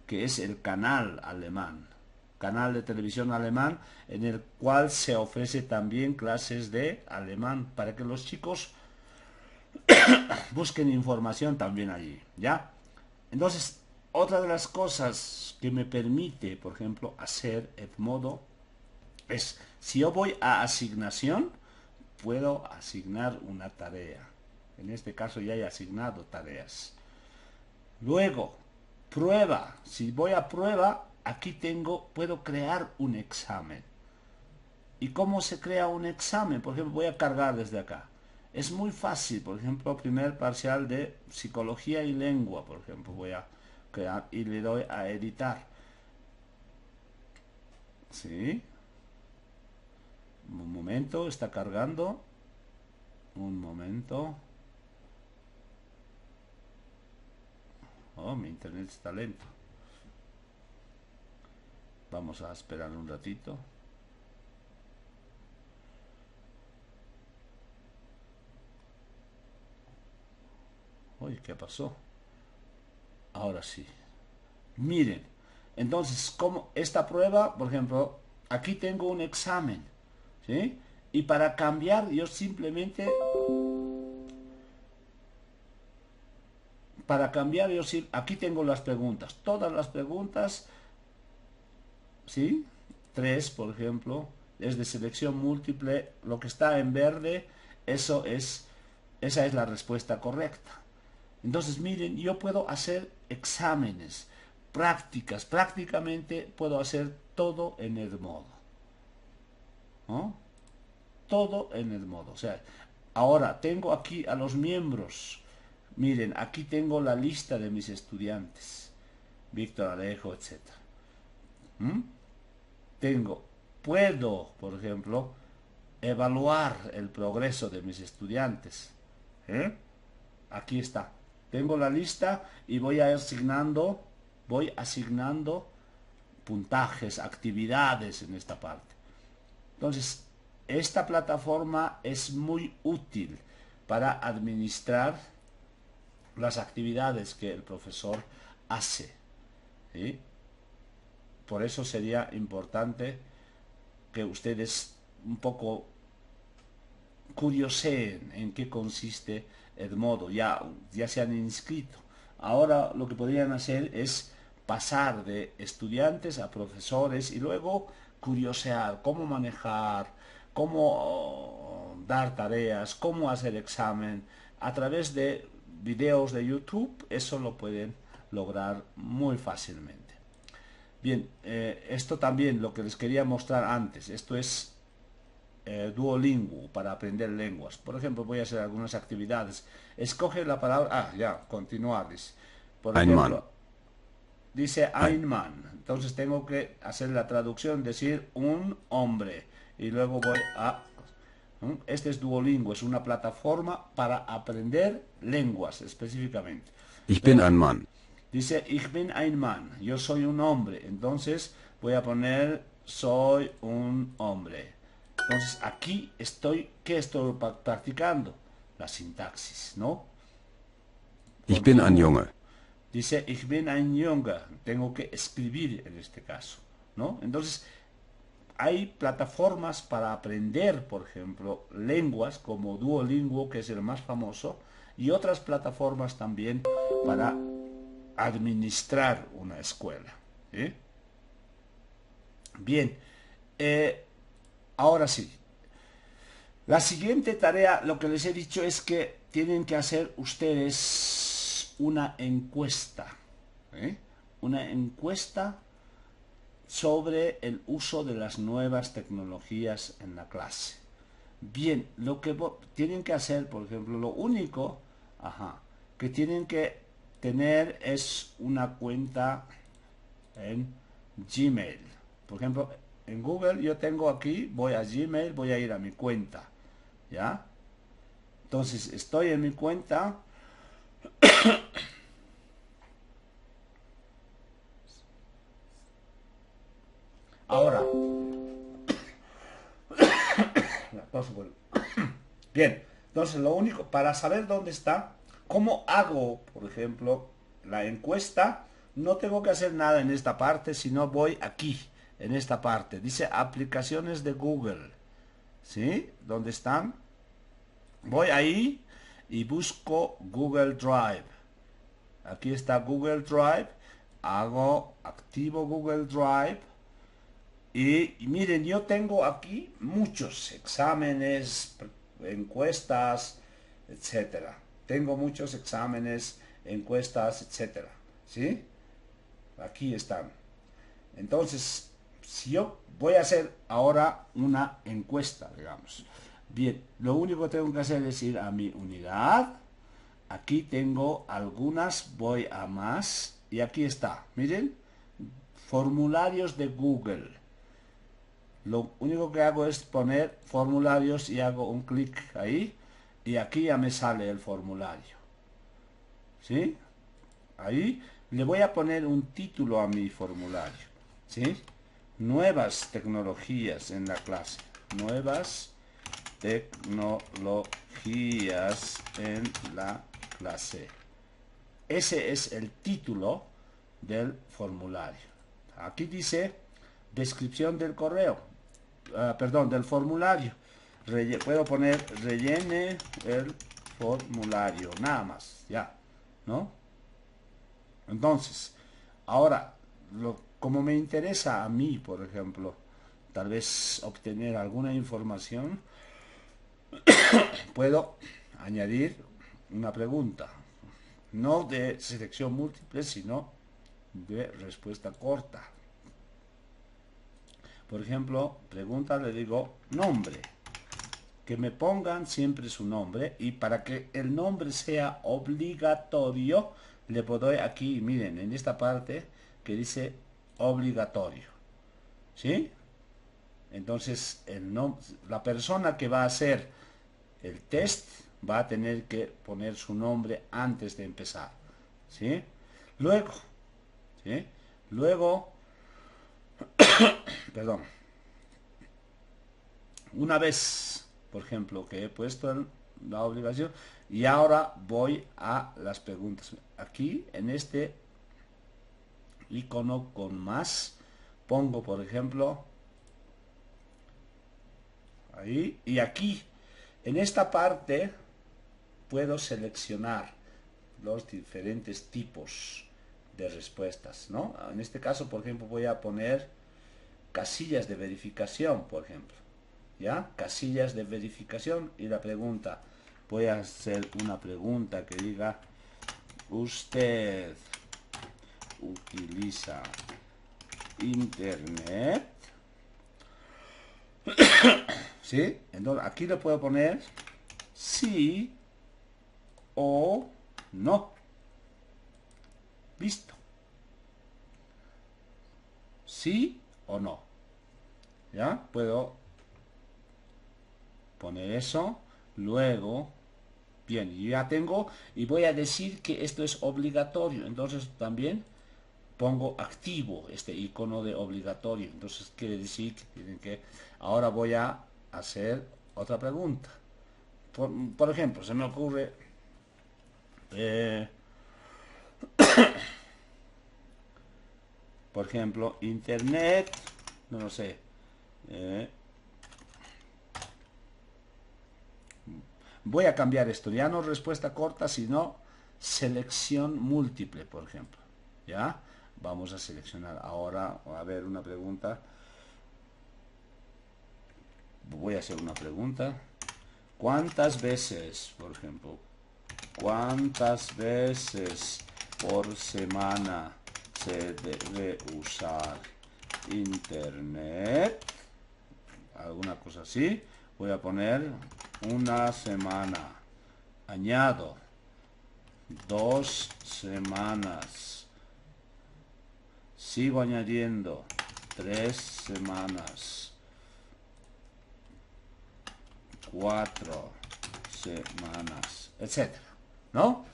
A: que es el canal alemán, canal de televisión alemán, en el cual se ofrece también clases de alemán para que los chicos busquen información también allí, ¿ya? Entonces, otra de las cosas que me permite, por ejemplo, hacer Edmodo es, si yo voy a asignación, puedo asignar una tarea. En este caso ya he asignado tareas. Luego, prueba. Si voy a prueba, aquí puedo crear un examen. ¿Y cómo se crea un examen? Por ejemplo, voy a cargar desde acá. Es muy fácil. Por ejemplo, primer parcial de psicología y lengua, por ejemplo, voy a crear y le doy a editar. ¿Sí? Un momento, está cargando. Un momento. Oh, mi internet está lento. Vamos a esperar un ratito. Uy, ¿qué pasó? Ahora sí. Miren, entonces, como esta prueba, por ejemplo, aquí tengo un examen, ¿sí? Y para cambiar, yo simplemente, aquí tengo las preguntas, todas las preguntas, ¿sí? Tres, por ejemplo, es de selección múltiple, lo que está en verde, esa es la respuesta correcta. Entonces, miren, yo puedo hacer exámenes, prácticas, prácticamente puedo hacer todo en Edmodo, ¿no? Todo en Edmodo. O sea, ahora tengo aquí a los miembros. Miren, aquí tengo la lista de mis estudiantes. Víctor Alejo, etcétera. ¿Mm? Puedo, por ejemplo, evaluar el progreso de mis estudiantes. ¿Eh? Aquí está. Tengo la lista y voy asignando puntajes, actividades en esta parte. Entonces, esta plataforma es muy útil para administrar las actividades que el profesor hace, ¿sí? por eso sería importante que ustedes un poco curioseen en qué consiste el modo, ya se han inscrito. Ahora lo que podrían hacer es pasar de estudiantes a profesores y luego curiosear cómo manejar, cómo dar tareas, cómo hacer examen. A través de videos de YouTube eso lo pueden lograr muy fácilmente. Bien, esto también lo que les quería mostrar antes, esto es Duolingo para aprender lenguas. Por ejemplo, voy a hacer algunas actividades. Escoge la palabra, continuar. Por
B: Ein Mann.
A: ejemplo, dice
B: Ein,
A: ein Mann. Entonces tengo que hacer la traducción, decir un hombre. Y luego voy a... Este es Duolingo, es una plataforma para aprender lenguas específicamente.
B: ich bin
A: Entonces,
B: ein Mann.
A: dice ich bin ein Mann, yo soy un hombre. Entonces voy a poner soy un hombre. Entonces aquí estoy, ¿qué estoy practicando? La sintaxis, ¿no?
B: Ich bin ein
A: Continúo.
B: Junge.
A: Dice ich bin ein Junge, tengo que escribir en este caso, ¿no? Entonces hay plataformas para aprender, por ejemplo, lenguas como Duolingo, que es el más famoso, y otras plataformas también para administrar una escuela. ¿Sí? Bien, ahora sí. La siguiente tarea, lo que les he dicho es que tienen que hacer ustedes una encuesta. ¿Eh? Una encuesta sobre el uso de las nuevas tecnologías en la clase. Bien, lo que tienen que hacer, por ejemplo, lo único que tienen que tener es una cuenta en Gmail. Por ejemplo, en Google yo tengo aquí, voy a Gmail, voy a ir a mi cuenta, ¿ya? Entonces estoy en mi cuenta. Ahora, bien, entonces lo único, para saber dónde está, cómo hago, por ejemplo, la encuesta, no tengo que hacer nada en esta parte, sino voy aquí, en esta parte. Dice aplicaciones de Google, ¿sí? ¿Dónde están? Voy ahí y busco Google Drive. Aquí está Google Drive, activo Google Drive. Y miren, yo tengo aquí muchos exámenes, encuestas, etcétera. Tengo muchos exámenes, encuestas, etcétera. ¿Sí? Aquí están. Entonces, si yo voy a hacer ahora una encuesta, digamos. Bien, lo único que tengo que hacer es ir a mi unidad. Aquí tengo algunas, voy a más. Y aquí está, miren, formularios de Google. Lo único que hago es poner formularios y hago un clic ahí y aquí ya me sale el formulario. ¿Sí? Ahí le voy a poner un título a mi formulario. ¿Sí? Nuevas tecnologías en la clase. Nuevas tecnologías en la clase. Ese es el título del formulario. Aquí dice descripción del correo. Perdón, del formulario. Puedo poner rellene el formulario, nada más, ya, ¿no? Entonces, ahora, como me interesa a mí, por ejemplo, tal vez obtener alguna información, puedo añadir una pregunta, no de selección múltiple, sino de respuesta corta. Por ejemplo, pregunta, le digo nombre. Que me pongan siempre su nombre y para que el nombre sea obligatorio, le doy aquí, miren, en esta parte que dice obligatorio. ¿Sí? Entonces, la persona que va a hacer el test va a tener que poner su nombre antes de empezar. ¿Sí? Luego, ¿sí? Luego, perdón, una vez, por ejemplo, que he puesto la obligación y ahora voy a las preguntas. Aquí en este icono con más pongo, por ejemplo, ahí, y aquí, en esta parte, puedo seleccionar los diferentes tipos de respuestas, ¿no? En este caso, por ejemplo, voy a poner casillas de verificación, por ejemplo, ¿ya? Casillas de verificación y la pregunta, voy a hacer una pregunta que diga, ¿usted utiliza internet? ¿Sí? Entonces aquí le puedo poner sí o no. Listo. Sí o no. ¿Ya? Puedo poner eso. Luego, bien, yo ya tengo y voy a decir que esto es obligatorio. Entonces también pongo activo este icono de obligatorio. Entonces quiere decir que tienen que... Ahora voy a hacer otra pregunta. Por ejemplo, se me ocurre... por ejemplo, internet, no lo sé. Voy a cambiar esto, ya no respuesta corta, sino selección múltiple, por ejemplo. ¿Ya? Vamos a seleccionar ahora, a ver, una pregunta. Voy a hacer una pregunta. ¿Cuántas veces, por ejemplo, cuántas veces por semana se debe usar internet? Alguna cosa así. Voy a poner una semana. Añado 2 semanas. Sigo añadiendo 3 semanas. 4 semanas, etcétera, ¿no?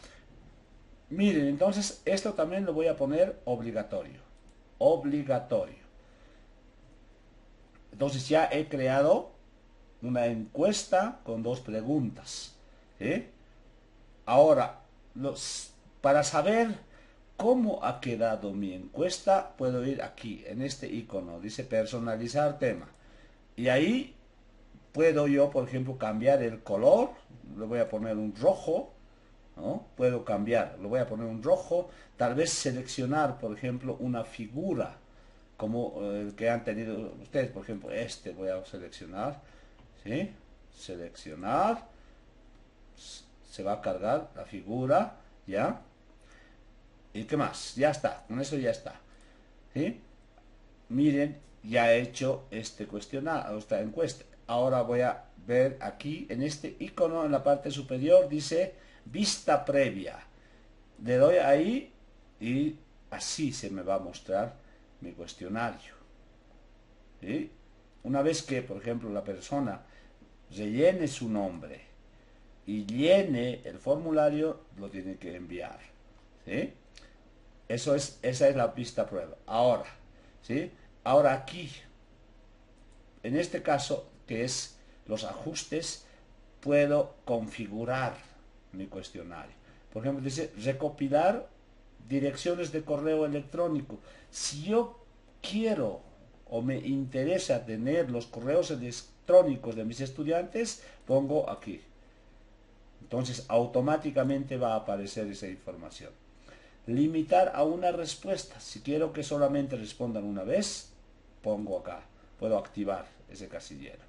A: Miren, entonces esto también lo voy a poner obligatorio. Obligatorio. Entonces ya he creado una encuesta con 2 preguntas. ¿Sí? Ahora, para saber cómo ha quedado mi encuesta, puedo ir aquí, en este icono, dice personalizar tema. Y ahí puedo yo, por ejemplo, cambiar el color, le voy a poner un rojo, ¿no? Puedo cambiar, lo voy a poner un rojo, tal vez seleccionar, por ejemplo, una figura, como el que han tenido ustedes, por ejemplo, este voy a seleccionar, ¿sí? Seleccionar, se va a cargar la figura, ¿ya? ¿Y qué más? Ya está, con eso ya está, ¿sí? Miren, ya he hecho este cuestionario, esta encuesta. Ahora voy a ver aquí en este icono en la parte superior dice vista previa. Le doy ahí y así se me va a mostrar mi cuestionario. ¿Sí? Una vez que, por ejemplo, la persona rellene su nombre y llene el formulario, lo tiene que enviar. ¿Sí? Esa es la vista prueba. Ahora, ¿sí? Ahora aquí, en este caso, que es los ajustes, puedo configurar mi cuestionario. Por ejemplo, dice recopilar direcciones de correo electrónico. Si yo quiero o me interesa tener los correos electrónicos de mis estudiantes, pongo aquí. Entonces automáticamente va a aparecer esa información. Limitar a una respuesta. Si quiero que solamente respondan una vez, pongo acá. Puedo activar ese casillero.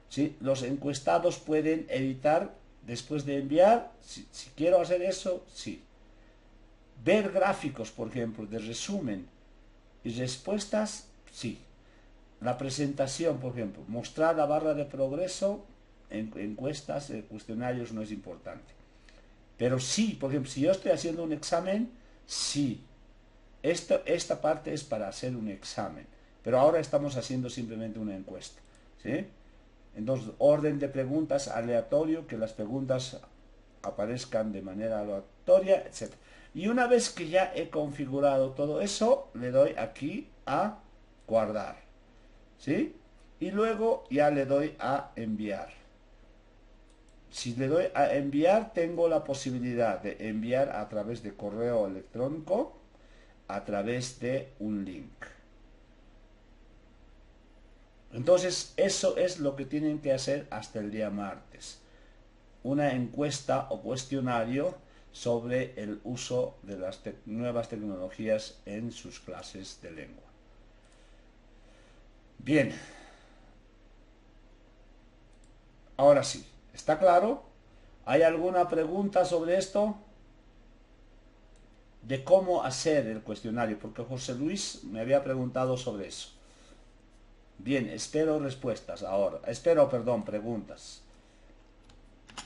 A: ¿Sí? Los encuestados pueden editar después de enviar. Si quiero hacer eso, sí. Ver gráficos, por ejemplo, de resumen y respuestas, sí. La presentación, por ejemplo, mostrar la barra de progreso en encuestas, cuestionarios no es importante. Pero sí, por ejemplo, si yo estoy haciendo un examen, sí. Esta parte es para hacer un examen. Pero ahora estamos haciendo simplemente una encuesta. ¿Sí? Entonces, orden de preguntas aleatorio, que las preguntas aparezcan de manera aleatoria, etc. Y una vez que ya he configurado todo eso, le doy aquí a guardar. ¿Sí? Y luego ya le doy a enviar. Si le doy a enviar, tengo la posibilidad de enviar a través de correo electrónico, a través de un link. Entonces, eso es lo que tienen que hacer hasta el día martes. Una encuesta o cuestionario sobre el uso de las nuevas tecnologías en sus clases de lengua. Bien, ahora sí, ¿está claro? ¿Hay alguna pregunta sobre esto? De cómo hacer el cuestionario, porque José Luis me había preguntado sobre eso. Bien, espero respuestas ahora. Perdón, preguntas.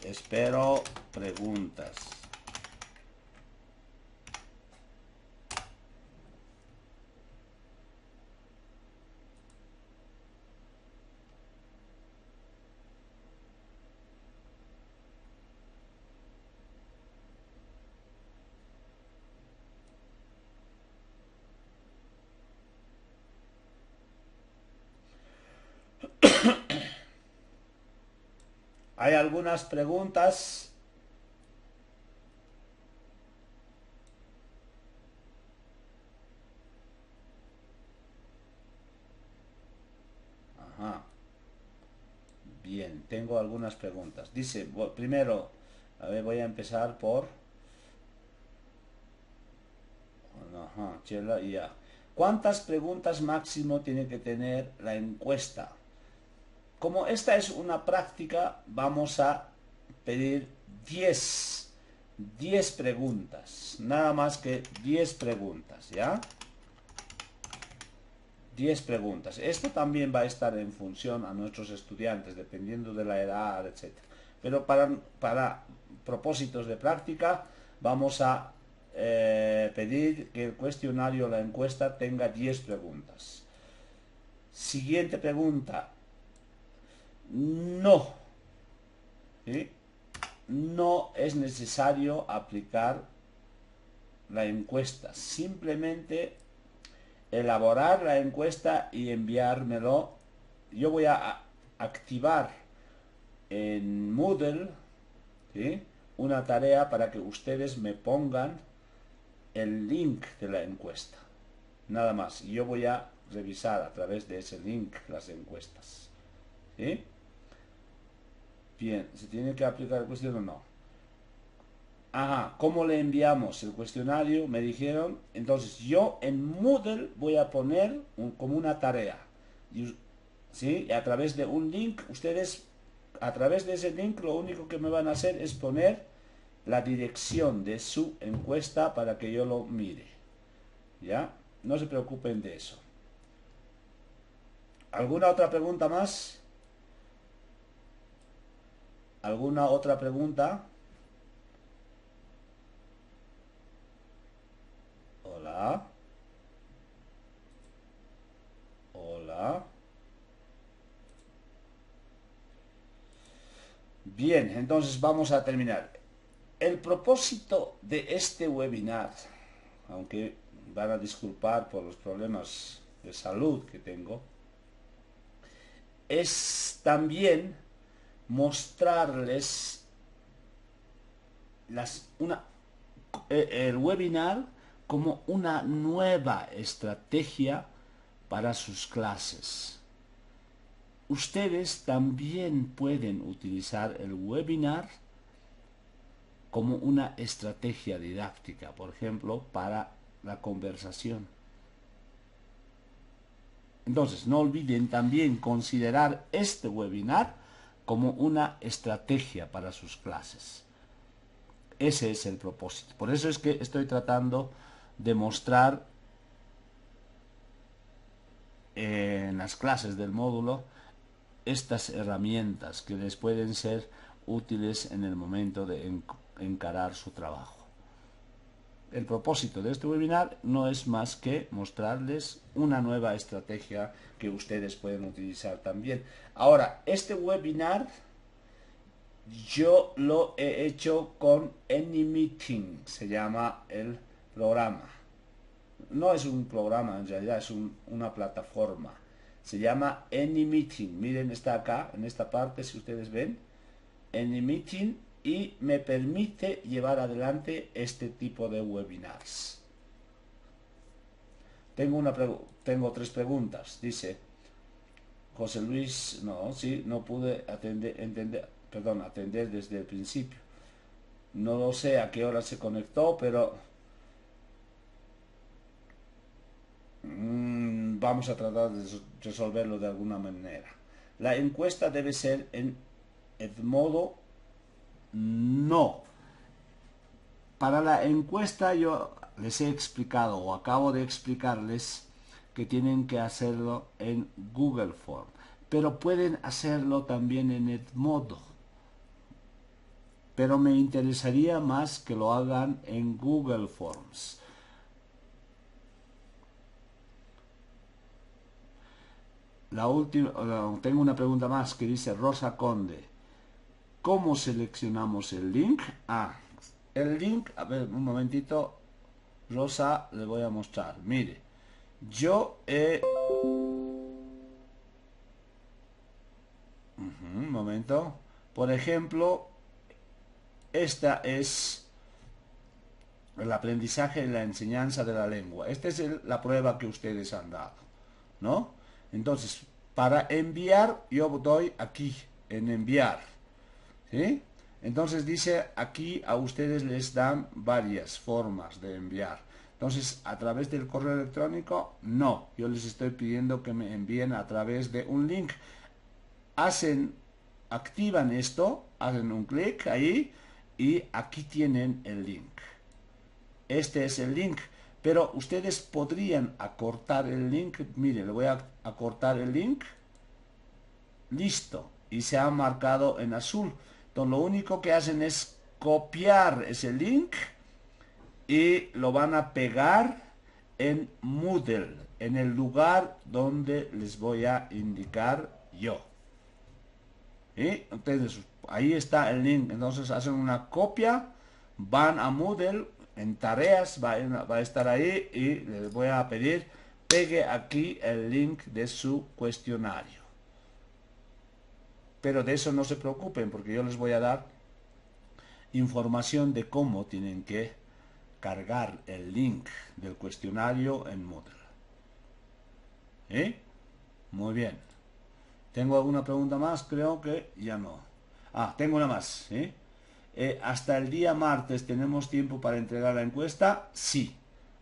A: Espero preguntas. ¿Hay algunas preguntas? Ajá. Bien, tengo algunas preguntas. Dice, primero, a ver, voy a empezar por... Ajá, Chela y ya. ¿Cuántas preguntas máximo tiene que tener la encuesta? Como esta es una práctica, vamos a pedir 10 preguntas. Nada más que 10 preguntas, ¿ya? 10 preguntas. Esto también va a estar en función a nuestros estudiantes, dependiendo de la edad, etc. Pero para propósitos de práctica, vamos a pedir que el cuestionario o la encuesta tenga 10 preguntas. Siguiente pregunta. No. ¿Sí? No es necesario aplicar la encuesta. Simplemente elaborar la encuesta y enviármelo. Yo voy a activar en Moodle, ¿sí?, una tarea para que ustedes me pongan el link de la encuesta. Nada más. Y yo voy a revisar a través de ese link las encuestas. ¿Sí? Bien, ¿se tiene que aplicar el cuestionario o no? Ajá, ¿cómo le enviamos el cuestionario? Me dijeron, entonces yo en Moodle voy a poner como una tarea. ¿Sí? Y a través de un link, ustedes, a través de ese link, lo único que me van a hacer es poner la dirección de su encuesta para que yo lo mire. ¿Ya? No se preocupen de eso. ¿Alguna otra pregunta más? ¿Alguna otra pregunta? Hola. Hola. Bien, entonces vamos a terminar. El propósito de este webinar, aunque van a disculpar por los problemas de salud que tengo, es también mostrarles el webinar como una nueva estrategia para sus clases. Ustedes también pueden utilizar el webinar como una estrategia didáctica, por ejemplo, para la conversación. Entonces, no olviden también considerar este webinar como una estrategia para sus clases. Ese es el propósito. Por eso es que estoy tratando de mostrar en las clases del módulo estas herramientas que les pueden ser útiles en el momento de encarar su trabajo. El propósito de este webinar no es más que mostrarles una nueva estrategia que ustedes pueden utilizar también. Ahora, este webinar yo lo he hecho con AnyMeeting, se llama el programa. No es un programa, en realidad es una plataforma. Se llama AnyMeeting. Miren, está acá, en esta parte, si ustedes ven. AnyMeeting, y me permite llevar adelante este tipo de webinars. Tengo 3 preguntas. Dice, José Luis, no, sí, no pude atender desde el principio. No lo sé a qué hora se conectó, pero vamos a tratar de resolverlo de alguna manera. La encuesta debe ser en Edmodo. No. Para la encuesta yo les he explicado o acabo de explicarles que tienen que hacerlo en Google Form, pero pueden hacerlo también en Edmodo. Pero me interesaría más que lo hagan en Google Forms. La última, tengo una pregunta más que dice Rosa Conde. ¿Cómo seleccionamos el link? El link, a ver, un momentito, Rosa, le voy a mostrar. Mire, yo he... un momento. Por ejemplo, esta es el aprendizaje y la enseñanza de la lengua. Esta es la prueba que ustedes han dado, ¿no? Entonces, para enviar, yo doy aquí, en enviar, ¿sí? Entonces dice, aquí a ustedes les dan varias formas de enviar. Entonces, a través del correo electrónico, no. Yo les estoy pidiendo que me envíen a través de un link. Activan esto, hacen un clic ahí y aquí tienen el link. Este es el link, pero ustedes podrían acortar el link. Mire, le voy a acortar el link. Listo. Y se ha marcado en azul. Entonces lo único que hacen es copiar ese link y lo van a pegar en Moodle, en el lugar donde les voy a indicar yo. ¿Sí? Entonces ahí está el link. Entonces hacen una copia, van a Moodle, en tareas va a estar ahí y les voy a pedir pegue aquí el link de su cuestionario. Pero de eso no se preocupen porque yo les voy a dar información de cómo tienen que cargar el link del cuestionario en Moodle. ¿Eh? Muy bien. ¿Tengo alguna pregunta más? Creo que ya no. Tengo una más. ¿Hasta el día martes tenemos tiempo para entregar la encuesta? Sí.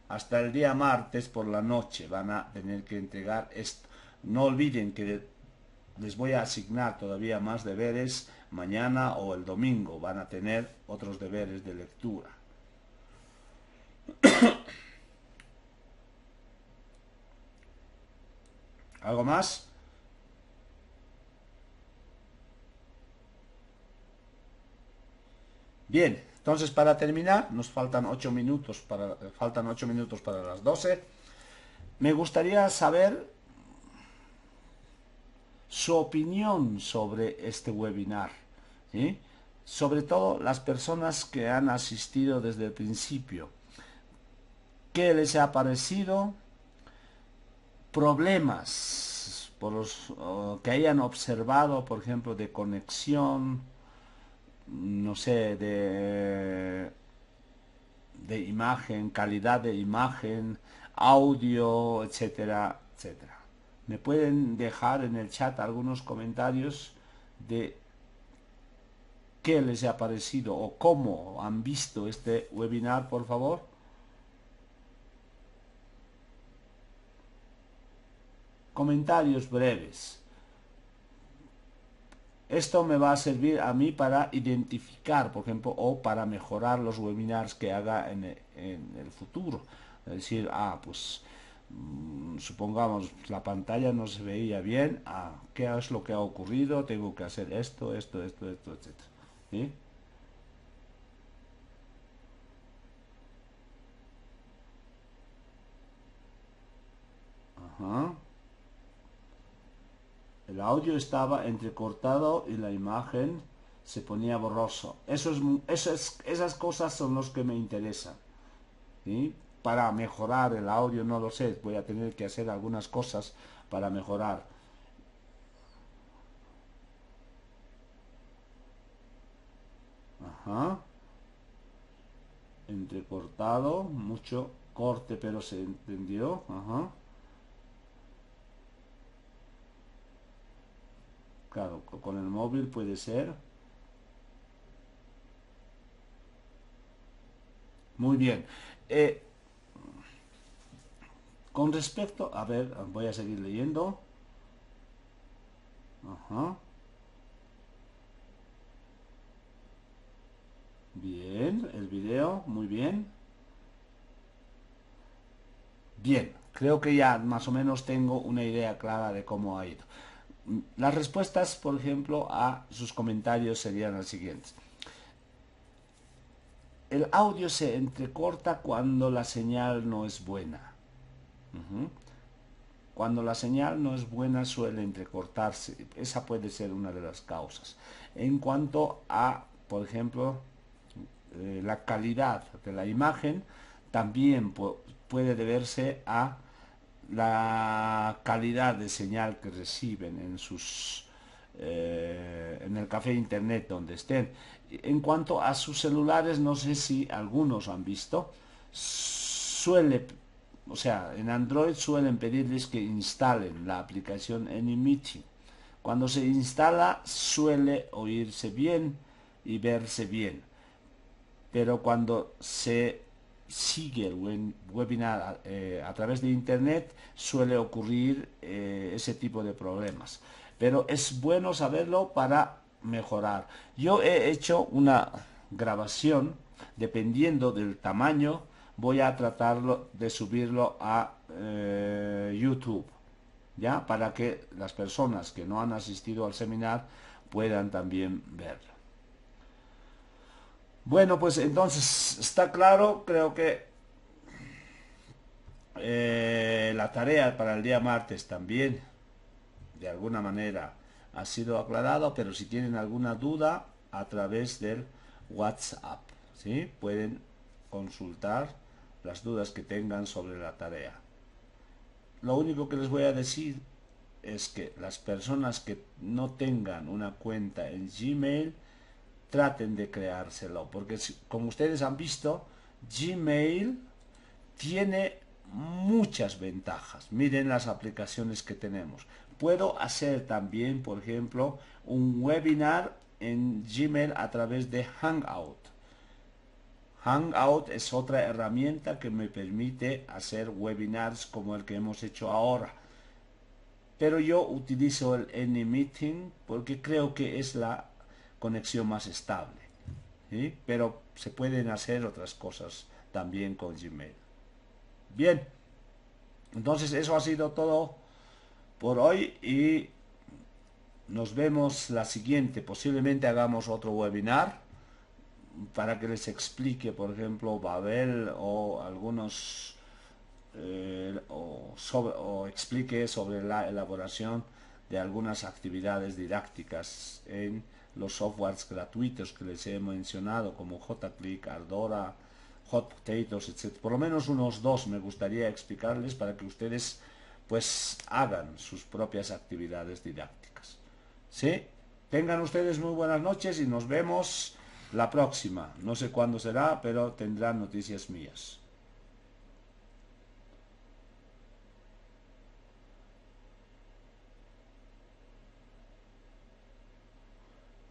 A: Hasta el día martes por la noche van a tener que entregar esto. No olviden que les voy a asignar todavía más deberes. Mañana o el domingo van a tener otros deberes de lectura. ¿Algo más? Bien, entonces para terminar, nos faltan 8 minutos para las 12. Me gustaría saber su opinión sobre este webinar, ¿sí? Sobre todo las personas que han asistido desde el principio. ¿Qué les ha parecido? Problemas que hayan observado, por ejemplo, de conexión, no sé, de imagen, calidad de imagen, audio, etcétera, etcétera. ¿Me pueden dejar en el chat algunos comentarios de qué les ha parecido o cómo han visto este webinar, por favor? Comentarios breves. Esto me va a servir a mí para identificar, por ejemplo, o para mejorar los webinars que haga en el futuro. Es decir, pues supongamos la pantalla no se veía bien, ¿qué es lo que ha ocurrido? Tengo que hacer esto, etcétera. ¿Sí? Ajá. El audio estaba entrecortado y la imagen se ponía borroso. Esas cosas son los que me interesan. ¿Sí? Para mejorar el audio, no lo sé, voy a tener que hacer algunas cosas para mejorar. Ajá. Entrecortado, mucho corte, pero se entendió. Ajá. Claro, con el móvil puede ser. Muy bien. Eh, con respecto, a ver, voy a seguir leyendo. Ajá. Bien, el video, muy bien. Bien, creo que ya más o menos tengo una idea clara de cómo ha ido. Las respuestas, por ejemplo, a sus comentarios serían las siguientes. El audio se entrecorta cuando la señal no es buena. Ujú. Cuando la señal no es buena suele entrecortarse. Esa puede ser una de las causas. En cuanto a, por ejemplo, la calidad de la imagen, también puede deberse a la calidad de señal que reciben en sus en el café internet donde estén. En cuanto a sus celulares, no sé si algunos han visto, suele, o sea, en Android suelen pedirles que instalen la aplicación AnyMeeting. Cuando se instala suele oírse bien y verse bien, pero cuando se sigue el webinar a través de internet suele ocurrir ese tipo de problemas, pero es bueno saberlo para mejorar. Yo he hecho una grabación, dependiendo del tamaño voy a tratarlo de subirlo a YouTube, ya, para que las personas que no han asistido al seminar puedan también verlo. Bueno, pues entonces está claro, creo que la tarea para el día martes también, de alguna manera, ha sido aclarado, pero si tienen alguna duda, a través del WhatsApp, ¿sí? Pueden consultar las dudas que tengan sobre la tarea. Lo único que les voy a decir es que las personas que no tengan una cuenta en Gmail, traten de creárselo, porque como ustedes han visto, Gmail tiene muchas ventajas. Miren las aplicaciones que tenemos. Puedo hacer también, por ejemplo, un webinar en Gmail a través de Hangout. Hangout es otra herramienta que me permite hacer webinars como el que hemos hecho ahora. Pero yo utilizo el AnyMeeting porque creo que es la conexión más estable, ¿sí? Pero se pueden hacer otras cosas también con Gmail. Bien, entonces eso ha sido todo por hoy y nos vemos la siguiente. Posiblemente hagamos otro webinar para que les explique, por ejemplo, Babel o algunos o explique sobre la elaboración de algunas actividades didácticas en los softwares gratuitos que les he mencionado, como JClick, Ardora, Hot Potatoes, etc. Por lo menos unos dos me gustaría explicarles para que ustedes pues hagan sus propias actividades didácticas. ¿Sí? Tengan ustedes muy buenas noches y nos vemos la próxima. No sé cuándo será, pero tendrán noticias mías.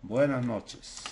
A: Buenas noches.